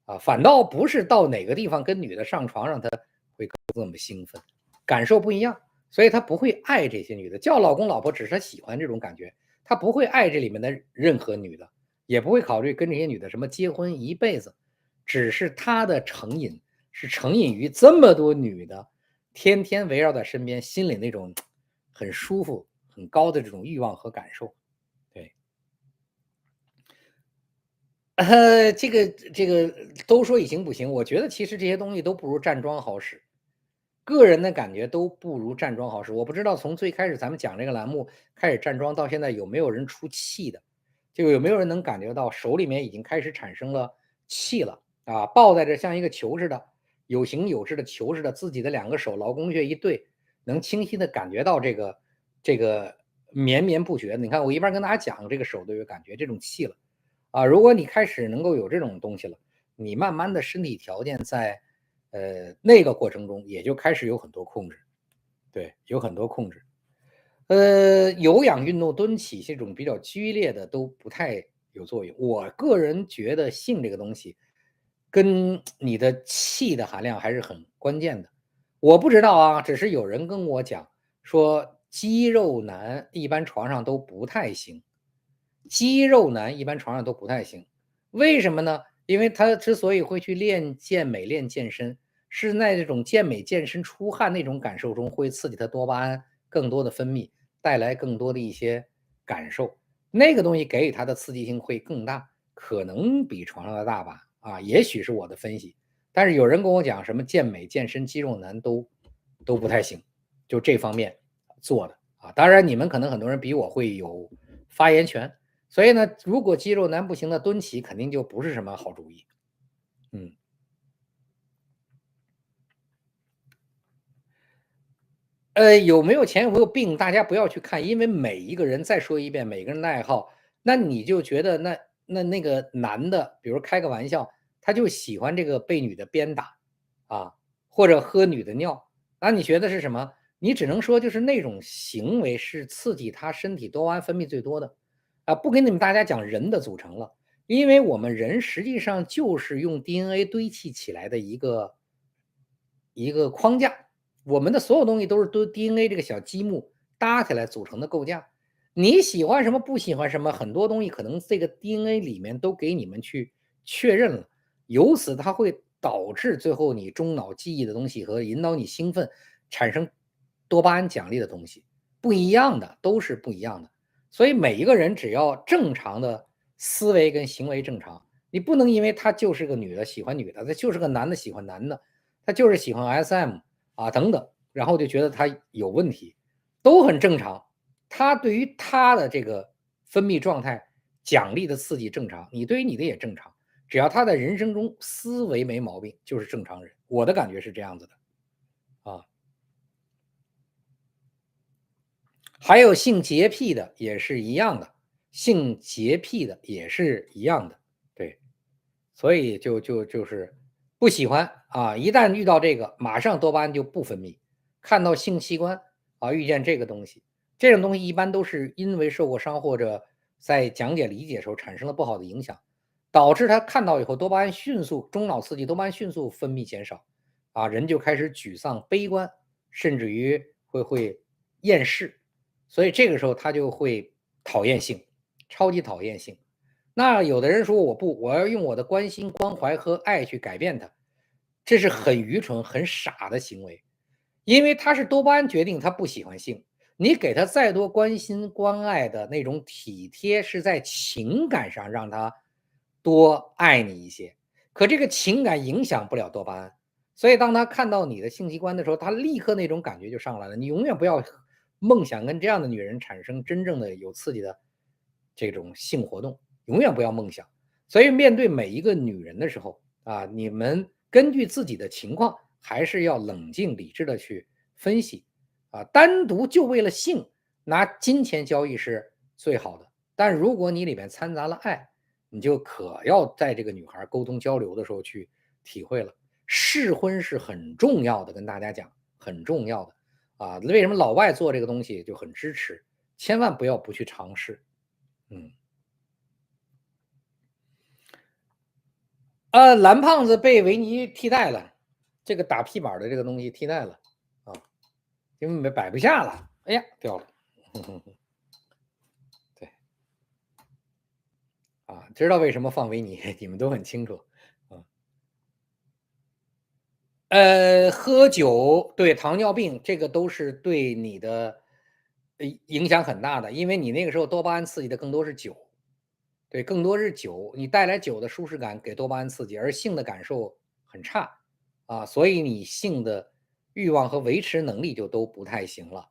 啊，反倒不是到哪個地方跟女的上床讓他會更這麼興奮，感受不一樣，所以他不會愛這些女的，叫老公老婆只是他喜歡這種感覺，他不會愛這裡面的任何女的，也不會考慮跟這些女的什麼結婚一輩子，只是他的成癮是成癮於這麼多女的天天圍繞在身邊，心裡那種很舒服很高的這種慾望和感受。對，這個都說以形補形，我覺得其實這些東西都不如站樁好使，個人的感覺都不如站樁好使。我不知道從最開始咱們講這個欄目開始站樁到現在有沒有人出氣的，就有沒有人能感覺到手裡面已經開始產生了氣了啊，抱在這像一個球似的，有形有質的球似的，自己的兩個手勞宮穴一對，能清晰的感覺到這個綿綿不絕的。你看我一般跟大家講這個手都有感覺这種氣了啊。如果你開始能夠有這種東西了，你慢慢的身體條件在那個過程中也就開始有很多控制，對，有很多控制。有氧運動蹲起這種比較劇烈的都不太有作用。我個人覺得性這個東西跟你的氣的含量還是很關鍵的。我不知道啊，只是有人跟我講說肌肉男一般床上都不太行，肌肉男一般床上都不太行。為什麼呢？因為他之所以會去練健美、練健身，是在這種健美健身出汗那種感受中會刺激他多巴胺更多的分泌，帶來更多的一些感受，那個東西給予他的刺激性会更大，可能比床上的大吧啊，也許是我的分析。但是有人跟我講什麼健美健身肌肉男都不太行，就這方面做的啊。當然你们可能很多人比我会有发言权，所以呢，如果肌肉男不行的蹲起肯定就不是什麼好主意。有沒有錢有沒有病，大家不要去看，因為每一個人再說一遍，每個人的愛好，那你就覺得那個男的，比如開個玩笑，他就喜歡這個被女的鞭打啊，或者喝女的尿，那你覺得是什麼？你只能說就是那種行為是刺激他身體多巴胺分泌最多的啊。不跟你們大家講人的組成了，因為我們人實際上就是用 DNA 堆砌起來的一個框架。我們的所有東西都是 DNA 這個小積木搭起來組成的構架。你喜歡什麼不喜歡什麼，很多東西可能這個 DNA 裡面都給你們去確認了，由此它會導致最後你中腦記憶的東西和引導你興奮產生多巴胺獎勵的東西不一樣的，都是不一樣的。所以每一個人只要正常的思維跟行為正常，你不能因為他就是個女的喜歡女的，他就是個男的喜歡男的，他就是喜歡 SM啊等等，然後就覺得他有問題，都很正常。他對於他的這個分泌狀態獎勵的刺激正常，你對於你的也正常，只要他在人生中思維沒毛病，就是正常人。我的感覺是這樣子的啊。還有性潔癖的也是一樣的，性潔癖的也是一樣的，对，所以就是不喜歡啊，一旦遇到這個，馬上多巴胺就不分泌。看到性器官啊，遇見這個東西，這種東西一般都是因為受過傷或者在講解理解的時候產生了不好的影響，導致他看到以後多巴胺迅速中腦刺激，多巴胺迅速分泌減少啊，人就開始沮喪、悲觀，甚至於會厭世，所以這個時候他就會討厭性，超級討厭性。那有的人說我要用我的關心、關懷和愛去改變他，這是很愚蠢、很傻的行為，因為他是多巴胺決定他不喜歡性，你給他再多關心、關愛的那種體貼，是在情感上讓他多愛你一些，可這個情感影響不了多巴胺，所以當他看到你的性器官的時候，他立刻那種感覺就上來了。你永遠不要夢想跟這樣的女人產生真正的有刺激的這種性活動，永遠不要夢想。所以面對每一個女人的時候啊，你們根據自己的情況，還是要冷靜理智的去分析啊。單獨就為了性拿金錢交易是最好的，但如果你裡面摻雜了愛，你就可要在這個女孩溝通交流的時候去體會了。試婚是很重要的，跟大家講很重要的啊。為什麼老外做這個東西就很支持，千萬不要不去嘗試。藍胖子被維尼替代了，這個打屁板的這個東西替代了啊，因為擺不下了，哎呀掉了，對，啊，知道為什麼放維尼，你們都很清楚啊。喝酒對糖尿病這個都是對你的影響很大的，因為你那個時候多巴胺刺激的更多是酒。对，更多是酒，你帶來酒的舒適感給多巴胺刺激，而性的感受很差啊，所以你性的慾望和維持能力就都不太行了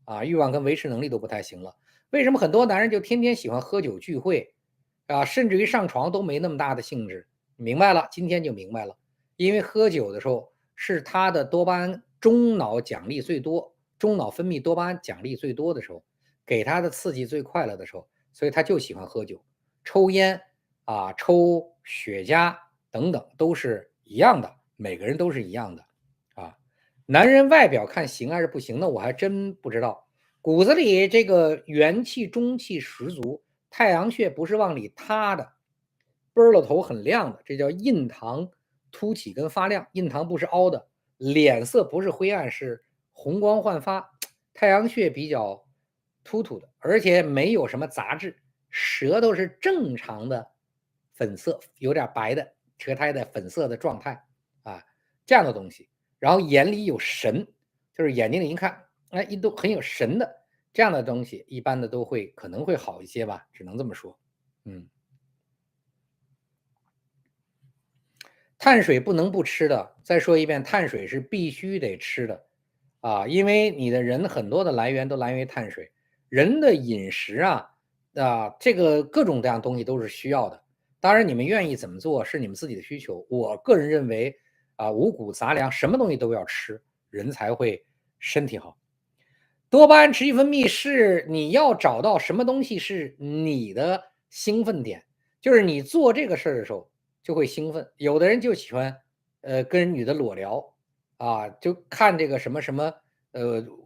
啊，慾望跟維持能力都不太行了。為什麼很多男人就天天喜歡喝酒聚會啊，甚至於上床都沒那麼大的興致？明白了，今天就明白了，因為喝酒的時候是他的多巴胺中腦獎勵最多，中腦分泌多巴胺獎勵最多的時候，給他的刺激最快樂的時候，所以他就喜歡喝酒、抽烟啊、抽雪茄等等，都是一样的，每个人都是一样的啊。男人外表看行还是不行呢？我还真不知道。骨子里这个元气中气十足，太陽穴不是往裡塌的，奔了頭很亮的，這叫印堂凸起跟發亮，印堂不是凹的，臉色不是灰暗，是紅光煥發，太陽穴比較突突的，而且沒有什麼雜質，舌頭是正常的粉色，有點白的舌苔的粉色的狀態啊，這樣的東西。然後眼裡有神，就是眼睛裡一看，哎，都很有神的這樣的東西，一般的都會可能會好一些吧，只能這麼說。碳水不能不吃的，再說一遍，碳水是必須得吃的啊，因為你的人很多的來源都來源於碳水，人的飲食啊，這個各種各樣東西都是需要的。當然你們願意怎麼做是你們自己的需求，我個人認為五穀雜糧什麼東西都要吃，人才會身體好。多巴胺持續分泌是你要找到什麼東西是你的興奮點，就是你做這個事兒的時候就會興奮。有的人就喜歡跟女的裸聊啊，就看這個什麼什麼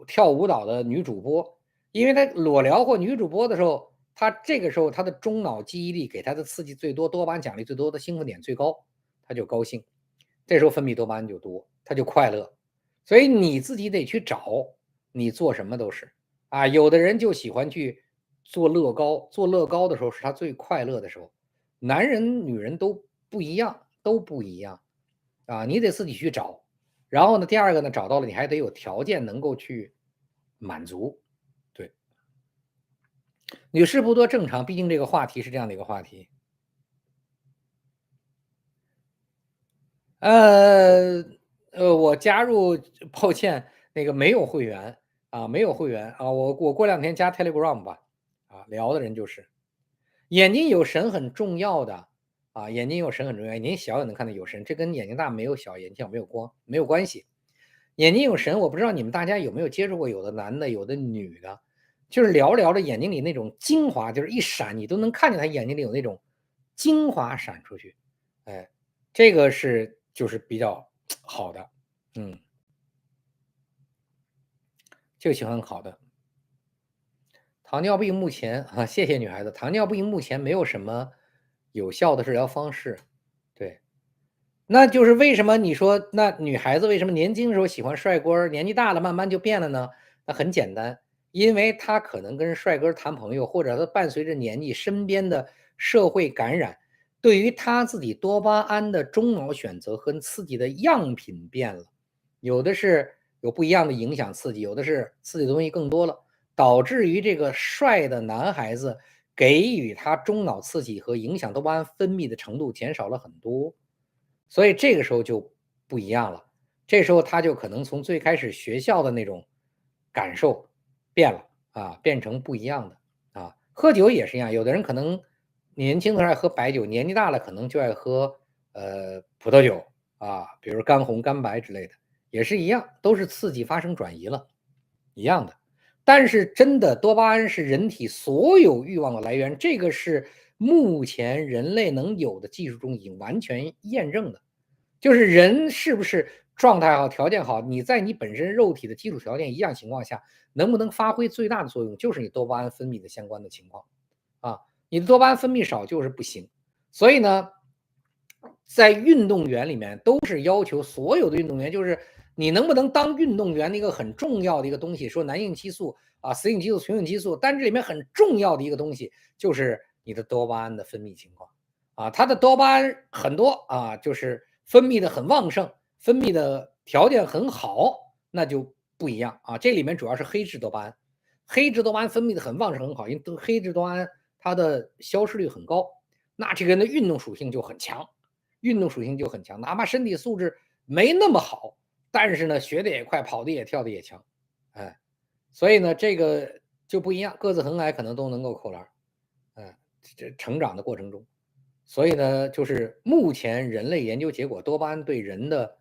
跳舞蹈的女主播，因為他裸聊或女主播的時候，他這個時候他的中腦記憶力給他的刺激最多，多巴胺獎勵最多的興奮點最高，他就高興，這時候分泌多巴胺就多，他就快樂。所以你自己得去找，你做什麼都是啊。有的人就喜歡去做樂高，做樂高的時候是他最快樂的時候。男人女人都不一樣，都不一樣啊，你得自己去找。然後呢，第二個呢，找到了你還得有條件能夠去滿足。對，女士不多正常，畢竟這個話題是這樣的一個話題。我加入，抱歉，那個沒有會員啊，沒有會員啊，我過兩天加 Telegram 吧，啊，聊的人就是眼睛有神很重要的啊，眼睛有神很重要，眼睛小也能看到有神，這跟眼睛大沒有小，眼睛小沒有光沒有關係。眼睛有神，我不知道你們大家有沒有接觸過，有的男的有的女的，就是聊着聊着眼睛裡那種精華就是一閃，你都能看見他眼睛裡有那種精華閃出去，哎，這個是就是比較好的，就喜歡好的。糖尿病目前啊，謝謝女孩子，糖尿病目前沒有什麼有效的治療方式，對，那就是為什麼你說那女孩子為什麼年輕的時候喜歡帥哥，年紀大了慢慢就變了呢？那很簡單，因為她可能跟帥哥談朋友，或者她伴隨着年紀身邊的社會感染，對於她自己多巴胺的中腦選擇和刺激的樣品變了，有的是有不一樣的影響刺激，有的是刺激的東西更多了，導致於這個帥的男孩子給予他中腦刺激和影響多巴胺分泌的程度減少了很多，所以這個時候就不一樣了，這時候他就可能從最開始學校的那種感受變了啊，變成不一樣的啊。喝酒也是一樣，有的人可能年輕的時候愛喝白酒，年紀大了可能就愛喝葡萄酒啊，比如乾紅乾白之類的，也是一樣，都是刺激發生轉移了，一樣的。但是真的多巴胺是人體所有慾望的來源，這個是目前人類能有的技術中已經完全驗證的，就是人是不是狀態好條件好，你在你本身肉體的基礎條件一樣情況下，能不能發揮最大的作用，就是你多巴胺分泌的相關的情況啊，你的多巴胺分泌少就是不行。所以呢，在運動員裡面都是要求所有的運動員，就是你能不能當運動員的一個很重要的一個東西，說男性激素啊、雌性激素、雄性激素，但這裡面很重要的一個東西就是你的多巴胺的分泌情況啊，它的多巴胺很多啊，就是分泌的很旺盛，分泌的條件很好，那就不一樣啊。這裡面主要是黑質多巴胺，黑質多巴胺分泌的很旺盛很好，因為黑質多巴胺它的消失率很高，那這個人的運動屬性就很強。運動屬性就很強，哪怕身體素質沒那麼好，但是呢，學得也快，跑得也跳得也強，哎，所以呢，這個就不一樣，個子很矮可能都能夠扣籃，這成長的過程中，所以呢，就是目前人類研究結果，多巴胺對人的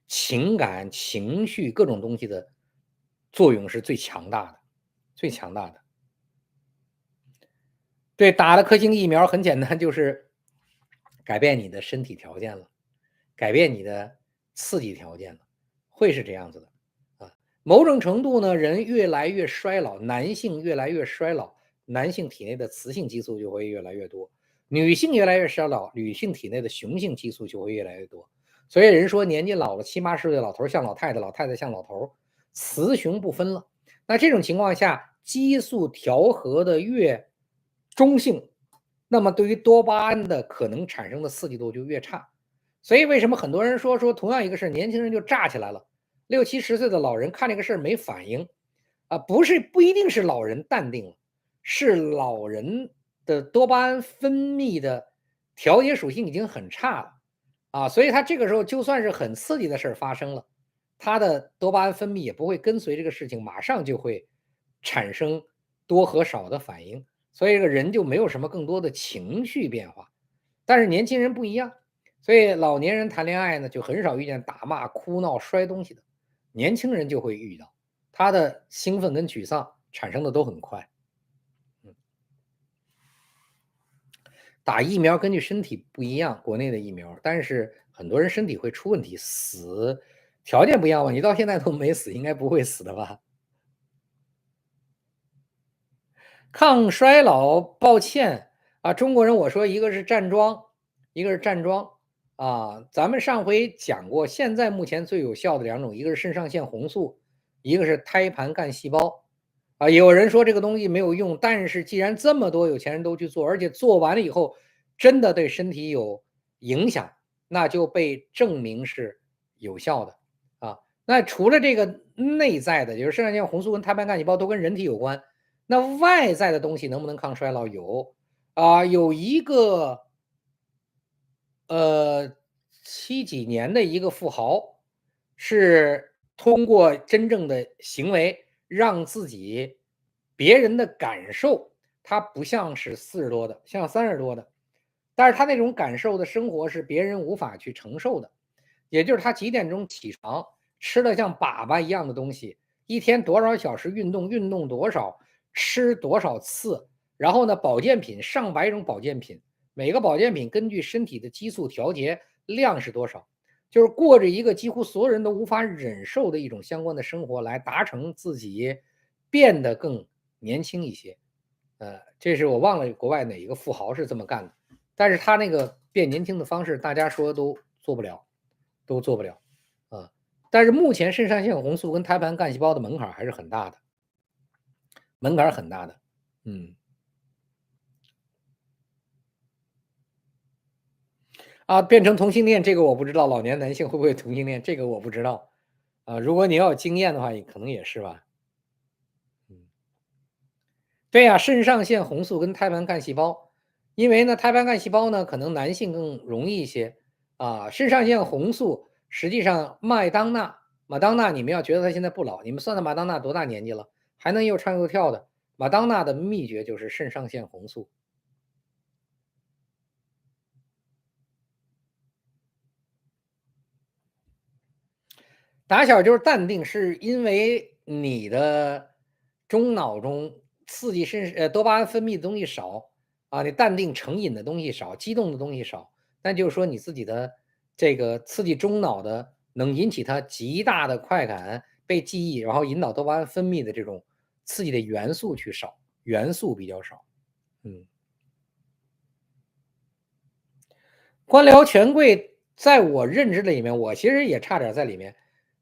情感、情緒各種東西的作用是最強大的，最強大的。对，打了科兴疫苗很簡单，就是改变你的身体条件了，改变你的刺激条件了，会是这样子的啊。某种程度呢，人越来越衰老，男性越来越衰老，男性体内的雌性激素就会越来越多；女性越来越衰老，女性体内的雄性激素就会越来越多。所以人说年纪老了70、80岁的老头像老太太，老太太像老头，雌雄不分了。那这种情况下，激素调和的越中性，那麼对於多巴胺的可能產生的刺激度就越差。所以為什麼很多人說同樣一個事，年輕人就炸起來了，60、70歲的老人看這個事沒反應啊，不一定是老人淡定了，是老人的多巴胺分泌的調節屬性已經很差了啊，所以他這個時候就算是很刺激的事發生了，他的多巴胺分泌也不會跟隨這個事情馬上就會產生多和少的反應，所以這個人就沒有什麼更多的情緒變化。但是年輕人不一樣，所以老年人談戀愛呢就很少遇見打罵、哭鬧、摔東西的，年輕人就會遇到，他的興奮跟沮喪產生的都很快。打疫苗根據身體不一樣，國內的疫苗，但是很多人身體會出問題，死條件不一樣吧？你到現在都沒死，應該不會死的吧？抗衰老，抱歉啊，中國人我說一個是站樁，一個是站樁啊。咱們上回講過，現在目前最有效的兩種，一個是腎上腺紅素，一個是胎盤幹細胞啊。有人說這個東西沒有用，但是既然這麼多有錢人都去做，而且做完了以後真的對身體有影響，那就被證明是有效的啊。那除了這個內在的，就是腎上腺紅素跟胎盤幹細胞都跟人體有關。那外在的東西能不能抗衰老？有啊，有一個70幾年的一個富豪，是通過真正的行為讓自己別人的感受，他不像是40多的，像30多的，但是他那種感受的生活是別人無法去承受的。也就是他幾點鐘起床，吃了像粑粑一樣的東西，一天多少小時運動，運動多少，吃多少次，然後呢，保健品上百種保健品，每個保健品根據身體的激素調節量是多少，就是過着一個幾乎所有人都無法忍受的一種相關的生活，來達成自己變得更年輕一些。這是我忘了國外哪一個富豪是這麼幹的，但是他那個變年輕的方式，大家說都做不了，都做不了啊。但是目前腎上腺紅素跟胎盤幹細胞的門檻還是很大的。門檻很大的，變成同性戀這個我不知道，老年男性會不會同性戀這個我不知道，如果你要有經驗的話，可能也是吧，對呀，腎上腺紅素跟胎盤幹細胞，因為呢，胎盤幹細胞呢，可能男性更容易一些腎上腺紅素實際上麥當娜，你們要覺得他現在不老，你們算算麥當娜多大年紀了？還能又唱又跳的，麥當娜的秘訣就是腎上腺紅素。打小就是淡定，是因為你的中腦中刺激多巴胺分泌的東西少你淡定成癮的東西少，激動的東西少，那就是說你自己的這個刺激中腦的能引起它極大的快感被記憶，然後引導多巴胺分泌的這種刺激的元素少，元素比較少。官僚權貴在我認知的裡面，我其實也差點在裡面。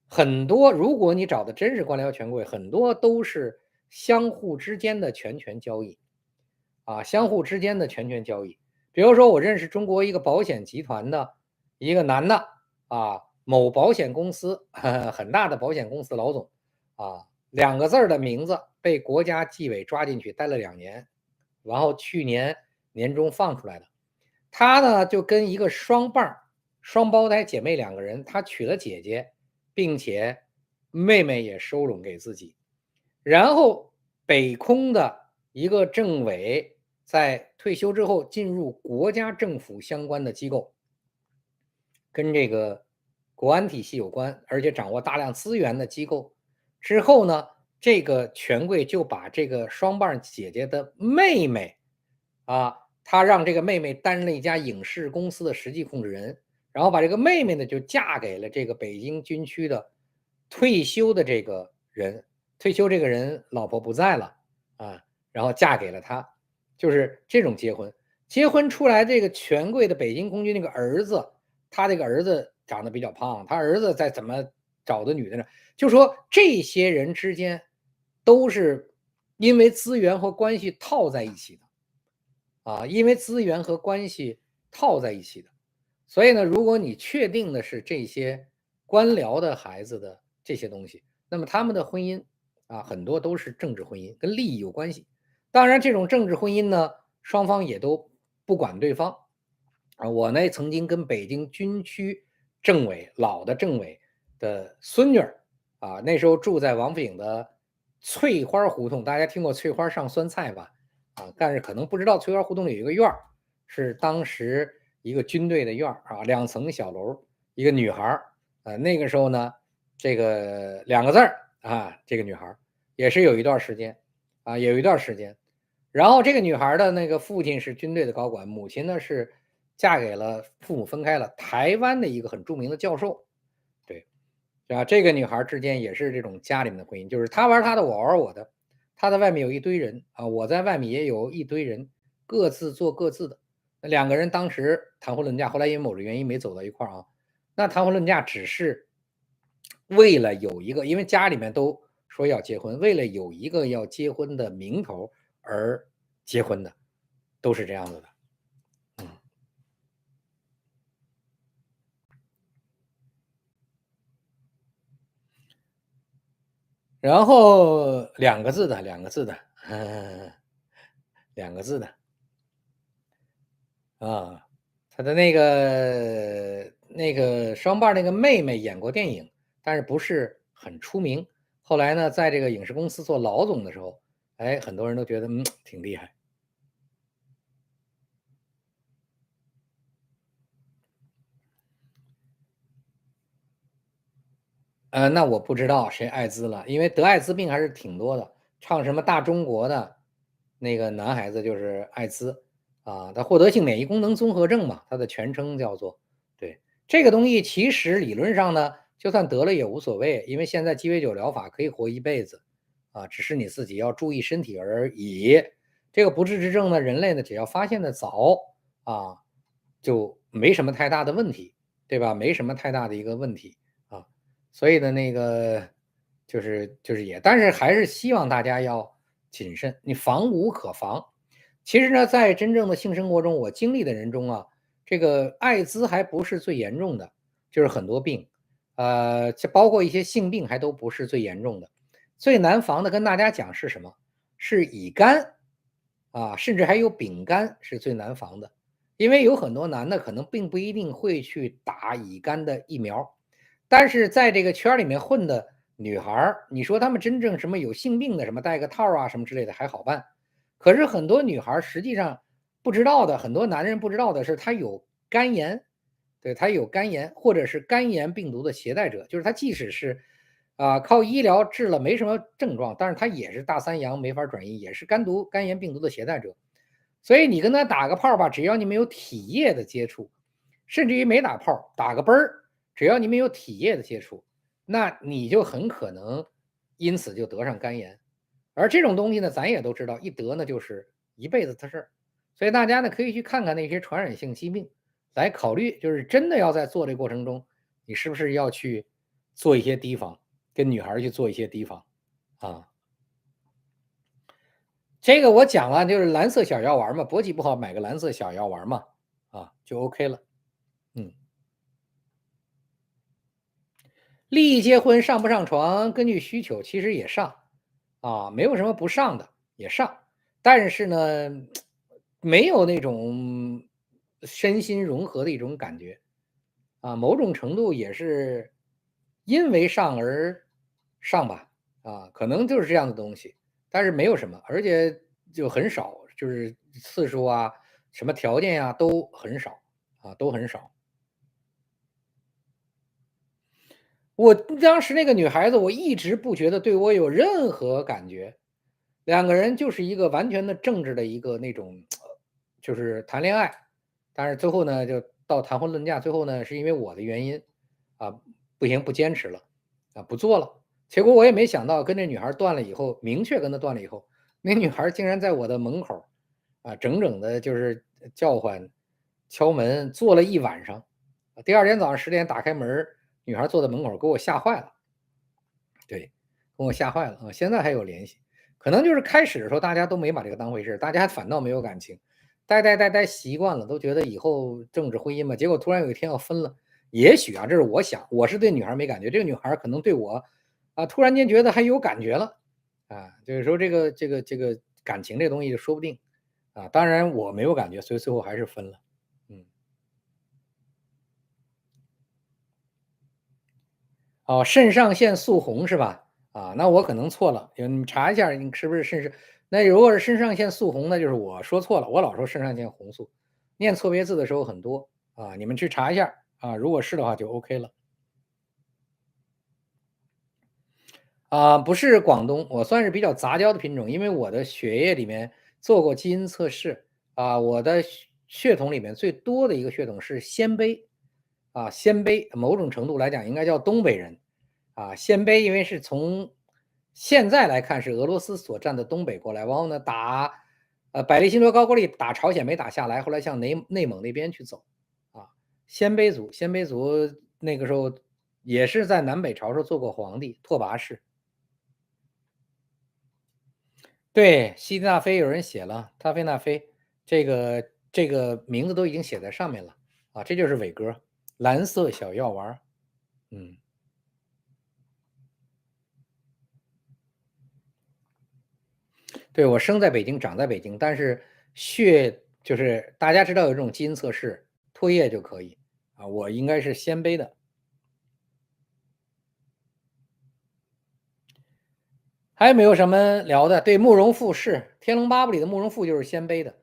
很多如果你找的真是官僚權貴，很多都是相互之間的權交易相互之間的权交易。比如說我認識中國一個保險集團的一個男的某保險公司很大的保險公司老總2個字的名字被國家紀委抓進去待了2年，然後去年年中放出來的。他呢就跟一個双胞胎姐妹2個人，他娶了姐姐，並且妹妹也收攏給自己。然後北空的一個政委在退休之后進入國家政府相關的機構，跟這個國安體系有關，而且掌握大量資源的機構。之後呢，這個權貴就把這個雙胞姐姐的妹妹他讓这個妹妹擔任了一家影視公司的實際控制人，然後把這個妹妹呢就嫁給了這個北京軍區的退休的這個人，退休這個人老婆不在了然後嫁給了他，就是這種結婚。結婚出來這個權貴的北京空軍那個兒子，他這個兒子長得比較胖，他兒子再怎麼找的女的呢？就說這些人之間都是因為資源和關係套在一起的因為資源和關係套在一起的。所以呢，如果你確定的是這些官僚的孩子的這些東西，那麼他們的婚姻很多都是政治婚姻，跟利益有關係。當然，這種政治婚姻呢，雙方也都不管對方我呢曾經跟北京軍區政委老的政委的孫女那時候住在王府井的翠花胡同，大家聽過翠花上酸菜吧？但是可能不知道翠花胡同里有一個院儿，是当時一個軍隊的院兒2層小樓，一個女孩那個時候呢，這個2個字這個女孩也是有一段時間有一段時間。然後這個女孩的那個父親是軍队的高管，母親呢是嫁給了父母分開了台灣的一個很著名的教授。对这個女孩之間也是這種家裡面的婚姻，就是她玩她的，我玩我的，她在外面有一堆人我在外面也有一堆人，各自做各自的。那2個人當時談婚論嫁，後來因為某種原因沒走到一塊兒那談婚論嫁只是為了有一個，因為家裡面都說要結婚，為了有一個要結婚的名頭而結婚的，都是這樣子的。然後2個字的，2個字的，2個字的他的那個双瓣那個妹妹演過電影，但是不是很出名。後來呢，在這個影視公司做老總的時候，很多人都覺得挺厲害。那我不知道誰艾滋了，因為得艾滋病還是挺多的。唱什麼大中國的那個男孩子就是艾滋他獲得性免疫功能綜合症嘛，他的全稱叫做。对，這個東西其實理論上呢，就算得了也無所謂，因為現在雞尾酒療法可以活一輩子只是你自己要注意身體而已。這個不治之症呢，人類呢只要發現的早就沒什麼太大的問題，對吧？沒什麼太大的一個問題所以呢，那個就是也，但是還是希望大家要謹慎，你防无可防。其實呢，在真正的性生活中，我經歷的人中這個艾滋還不是最嚴重的，就是很多病，包括一些性病還都不是最嚴重的。最難防的跟大家講是什麼？是乙肝甚至還有丙肝是最難防的，因為有很多男的可能並不一定會去打乙肝的疫苗。但是在這個圈裡面混的女孩，你說她們真正什麼有性病的，什麼戴個套什麼之類的還好辦。可是很多女孩實際上不知道的，很多男人不知道的是，她有肝炎，對，她有肝炎，或者是肝炎病毒的携帶者，就是她即使是靠醫療治了沒什麼症狀，但是她也是大三陽沒法轉移，也是肝炎病毒的攜帶者。所以你跟她打個炮吧，只要你沒有體液的接觸，甚至於沒打炮打個啵兒，只要你沒有體液的接觸，那你就很可能因此就得上肝炎。而這種東西呢，咱也都知道，一得呢就是一輩子的事兒。所以大家呢可以去看看那些傳染性疾病，來考慮，就是真的要在做這個過程中，你是不是要去做一些提防，跟女孩去做一些提防這個我講了，就是藍色小藥丸嘛，勃起不好買個藍色小藥丸嘛就 OK 了。利益結婚上不上床，根據需求其實也上沒有什麼不上的，也上。但是呢，沒有那種身心融合的一種感覺某種程度也是因為上而上吧可能就是這樣的東西，但是沒有什麼，而且就很少，就是次數什麼條件都很少都很少。我當時那個女孩子，我一直不覺得對我有任何感覺，2個人就是一個完全的政治的一個那種就是談戀愛，但是最後呢就到談婚論嫁，最後呢是因為我的原因啊，不行不坚持了啊，不做了。结果我也没想到跟这女孩断了以后，明確跟她斷了以後，那女孩竟然在我的門口啊，整整的就是叫喚、敲門，坐了一晚上。第二天早上10点打開門，女孩坐在门口，给我嚇壞了。对，给我嚇壞了啊！現在還有聯繫，可能就是開始的時候大家都沒把這個當回事，大家反倒沒有感情，待習慣了，都覺得以後政治婚姻嘛，結果突然有一天要分了，也許啊，這是我想，我是對女孩沒感覺，這個女孩可能對我啊，突然間覺得還有感覺了啊，就是說這個感情這東西就說不定啊，當然我沒有感覺，所以最後還是分了。哦，腎上腺素紅是吧？啊，那我可能錯了，你查一下，你是不是腎上？那如果是腎上腺素紅，那就是我說錯了，我老說腎上腺紅素，念錯別字的時候很多啊，你們去查一下啊，如果是的話就 OK 了。啊，不是廣東，我算是比較雜交的品種，因為我的血液裡面做過基因測試啊，我的血統裡面最多的一個血統是鮮卑啊，鮮卑某種程度來講應該叫東北人啊，鮮卑因為是從現在來看是俄羅斯所占的東北過來，然後呢打百利辛多高句麗打朝鮮沒打下來，後來向內蒙那邊去走啊，鲜卑族那個時候也是在南北朝時候做過皇帝，拓跋氏。對，西纳菲有人寫了，塔菲纳菲，这个名字都已經寫在上面了啊，這就是偉哥，藍色小藥丸，對，我生在北京，長在北京，但是血就是大家知道有這種基因測試，唾液就可以啊，我應該是鮮卑的。還有沒有什麼聊的？對，慕容復是《天龍八部》裡的慕容復就是鮮卑的。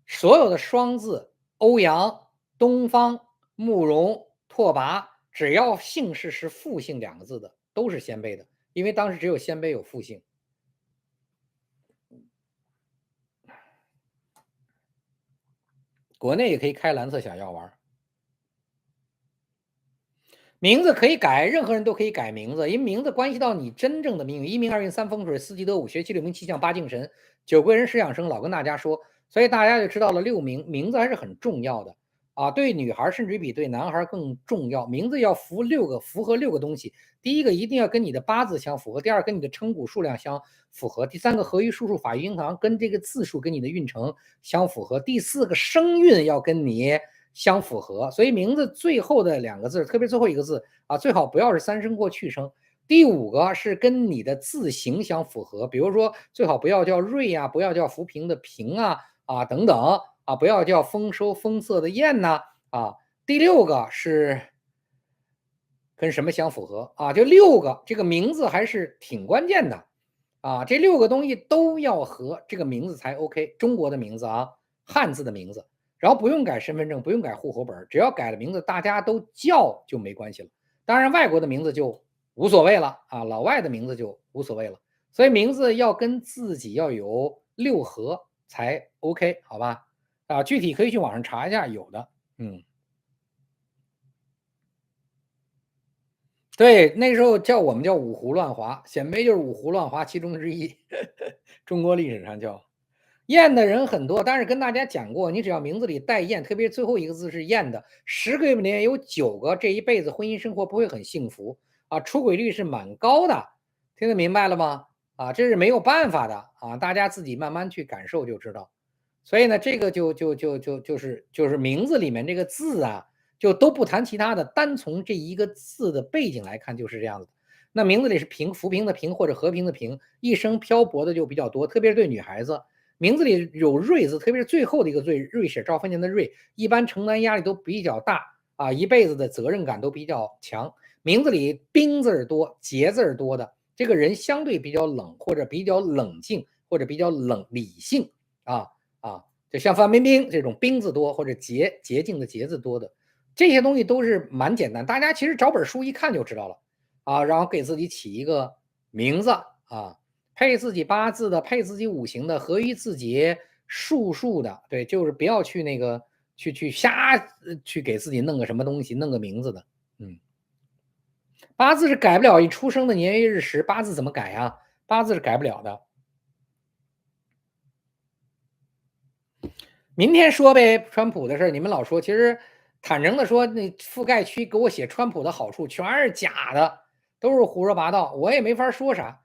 所有的雙字，歐陽、東方、慕容、拓跋，只要姓氏是復姓兩個字的，都是鮮卑的，因為當時只有鮮卑有復姓。國內也可以開藍色小藥丸。名字可以改，任何人都可以改名字，因為名字關係到你真正的命運。一命二運三風水四季得五學七六名七相八敬神九貴人十養生，老跟大家說，所以大家就知道了六名，名字還是很重要的啊。對女孩甚至比對男孩更重要，名字要符合六個東西。第一個一定要跟你的八字相符合，第二跟你的稱骨數量相符合，第三個合於書數法於銀行，跟這個字數跟你的運程相符合，第四個生運要跟你相符合，所以名字最後的兩個字，特別最後一個字啊，最好不要是三聲或去聲。第五個是跟你的字形相符合，比如說最好不要叫瑞啊，不要叫浮萍的萍啊等等啊，不要叫豐收豐色的燕吶啊。第六個是跟什麼相符合啊？就六個，這個名字還是挺關鍵的啊，這六個東西都要合，這個名字才 OK。中國的名字啊，漢字的名字。然後不用改身份證，不用改戶口本，只要改了名字，大家都叫就沒關係了。當然，外國的名字就無所謂了啊，老外的名字就無所謂了。所以名字要跟自己要有六合才 OK， 好吧？啊，具體可以去網上查一下，有的。對，那時候我們叫五胡亂華，鮮卑就是五胡亂華其中之一，中國歷史上叫。燕的人很多，但是跟大家講過，你只要名字裡帶燕，特別最後一個字是燕的，10個裡面有9個這一輩子婚姻生活不會很幸福啊，出軌率是蠻高的，聽得明白了嗎？啊，這是沒有辦法的啊，大家自己慢慢去感受就知道。所以呢，這個就是名字裡面這個字啊，就都不談其他的，單從這一個字的背景來看就是這樣子。那名字裡是浮萍的萍或者和平的平，一生漂泊的就比較多，特別是對女孩子。名字裡有瑞字，特別是最後的一個瑞寫兆豐年的瑞，一般承擔壓力都比較大啊，一輩子的責任感都比較強。名字裡冰字兒多，節字兒多的，這個人相對比較冷，或者比較冷靜，或者比較理性就像范冰冰這種冰字多，或者潔淨的潔字多的，這些東西都是蠻簡單，大家其實找本書一看就知道了啊，然後給自己起一個名字啊。配自己八字的，配自己五行的，合於自己术的，对，就是不要去那个去瞎去给自己弄个什么东西，弄个名字的。嗯，八字是改不了你出生的年月日时，八字怎么改啊？八字是改不了的。明天说呗，川普的事儿，你们老说，其實坦誠的說，那覆蓋區給我寫川普的好處全是假的，都是胡說八道，我也沒法說啥。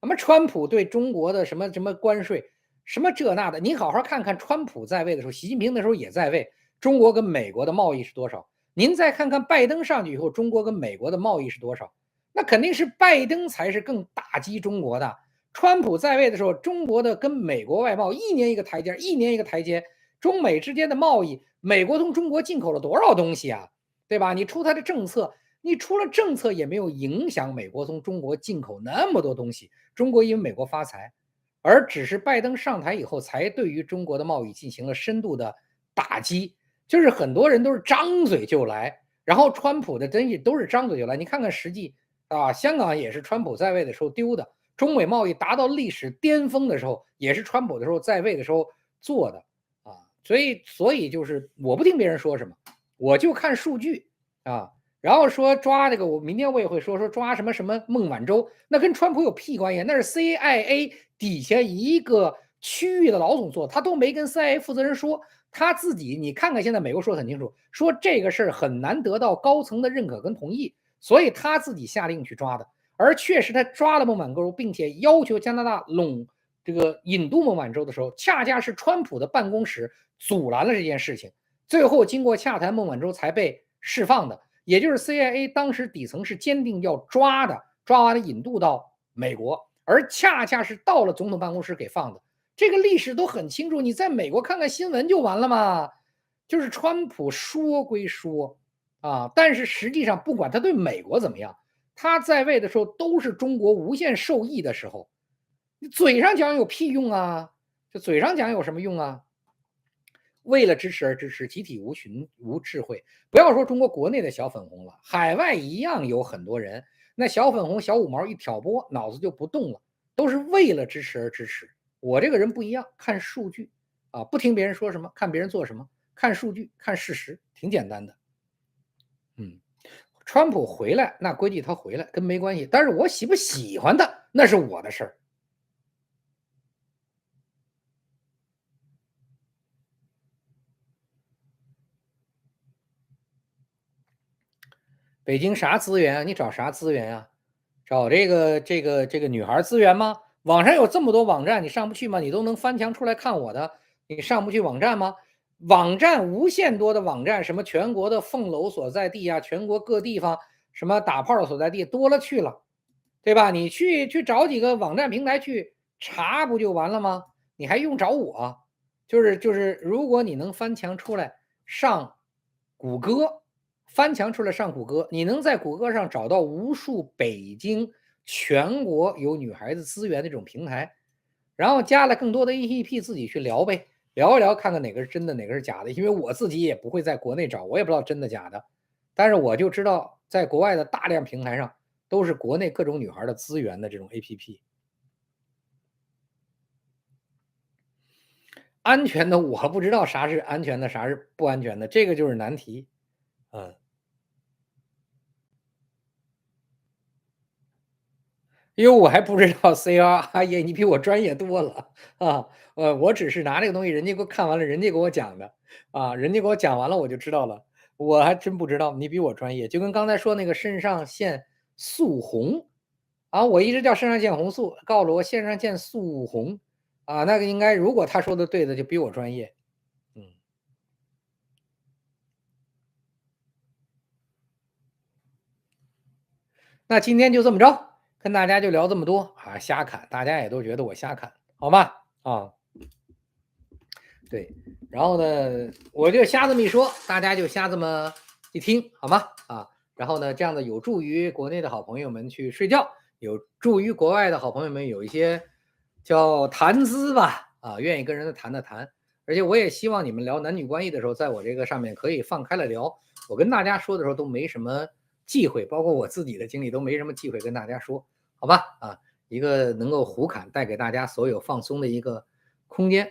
什麼川普對中國的什麼什麼關稅，什麼這那的，你好好看看川普在位的時候，習近平那時候也在位，中國跟美國的貿易是多少？您再看看拜登上去以後，中國跟美國的貿易是多少？那肯定是拜登才是更打擊中國的。川普在位的時候，中國的跟美國外貿一年一個台階，一年一個台階。中美之間的貿易，美國從中國進口了多少東西啊？對吧？你出它的政策，你出了政策也沒有影響美國從中國進口那麼多東西。中國因為美國發財，而只是拜登上台以後，才對於中國的貿易進行了深度的打擊。就是很多人都是張嘴就來，然後川普的東西都是張嘴就來。你看看實際啊，香港也是川普在位的時候丟的，中美貿易達到歷史巔峰的時候，也是川普的時候在位的時候做的。所以就是我不聽別人說什麼，我就看數據啊。然後說抓這個，我明天我也會說抓什麼什麼孟晚舟，那跟川普有屁關係？那是 CIA 底下一個區域的老總做，他都沒跟 CIA 負責人說，他自己你看看現在美國說得很清楚，說這個事兒很難得到高層的認可跟同意，所以他自己下令去抓的。而確實他抓了孟晚舟，並且要求加拿大這個引渡孟晚舟的時候，恰恰是川普的辦公室阻攔了這件事情，最後經過洽談，孟晚舟才被釋放的。也就是 CIA 當時底層是堅定要抓的，抓完了引渡到美國，而恰恰是到了總統辦公室給放的。這個歷史都很清楚，你在美國看看新聞就完了嘛。就是川普說歸說啊，但是實際上不管他對美國怎麼樣，他在位的時候都是中國無限受益的時候。你嘴上講有屁用啊？這嘴上講有什麼用啊？為了支持而支持，集體無智慧。不要說中國國內的小粉紅了，海外一樣有很多人，那小粉紅小五毛一挑撥，腦子就不動了，都是為了支持而支持。我這個人不一樣，看數據啊，不聽別人說什麼，看別人做什麼，看數據，看事實，挺簡單的。川普回來，那估計他回來跟沒關係，但是我喜不喜歡他，那是我的事兒。北京啥資源啊？你找啥資源啊？找這個女孩資源嗎？網上有這麼多網站，你上不去嗎？你都能翻牆出來看我的，你上不去網站嗎？網站無限多的網站，什麼全國的鳳樓所在地啊，全國各地方什麼打炮的所在地多了去了，對吧？你去找幾個網站平台去查不就完了嗎？你還用找我？就是如果你能翻牆出來上谷歌。翻牆出來上谷歌，你能在谷歌上找到無數北京全國有女孩子資源的這種平台，然後加了更多的 APP 自己去聊唄，聊一聊看看哪個是真的哪個是假的，因為我自己也不會在國內找，我也不知道真的假的，但是我就知道在國外的大量平台上都是國內各種女孩的資源的這種 APP。安全的我不知道啥是安全的，啥是不安全的，這個就是難題。因為我還不知道 CR， 哎呀，你比我專業多了啊！我只是拿這個東西，人家給我看完了，人家給我講的啊，人家給我講完了，我就知道了。我還真不知道，你比我專業。就跟剛才說那個腎上腺素紅啊，我一直叫腎上腺紅素，告訴我腎上腺素紅啊，那個應該如果他說的對的，就比我專業。那今天就這麼着。跟大家就聊這麼多啊，瞎侃，大家也都覺得我瞎侃，好嗎？啊，對，然後呢，我就瞎這麼一說，大家就瞎這麼一聽，好嗎？啊，然後呢，這樣的有助於國內的好朋友們去睡覺，有助於國外的好朋友們有一些叫談資吧，啊，願意跟人談的談，而且我也希望你們聊男女關係的時候，在我這個上面可以放開了聊，我跟大家說的時候都沒什麼忌諱，包括我自己的經歷都沒什麼忌諱跟大家說。好吧，啊，一個能夠胡侃帶給大家所有放鬆的一個空間。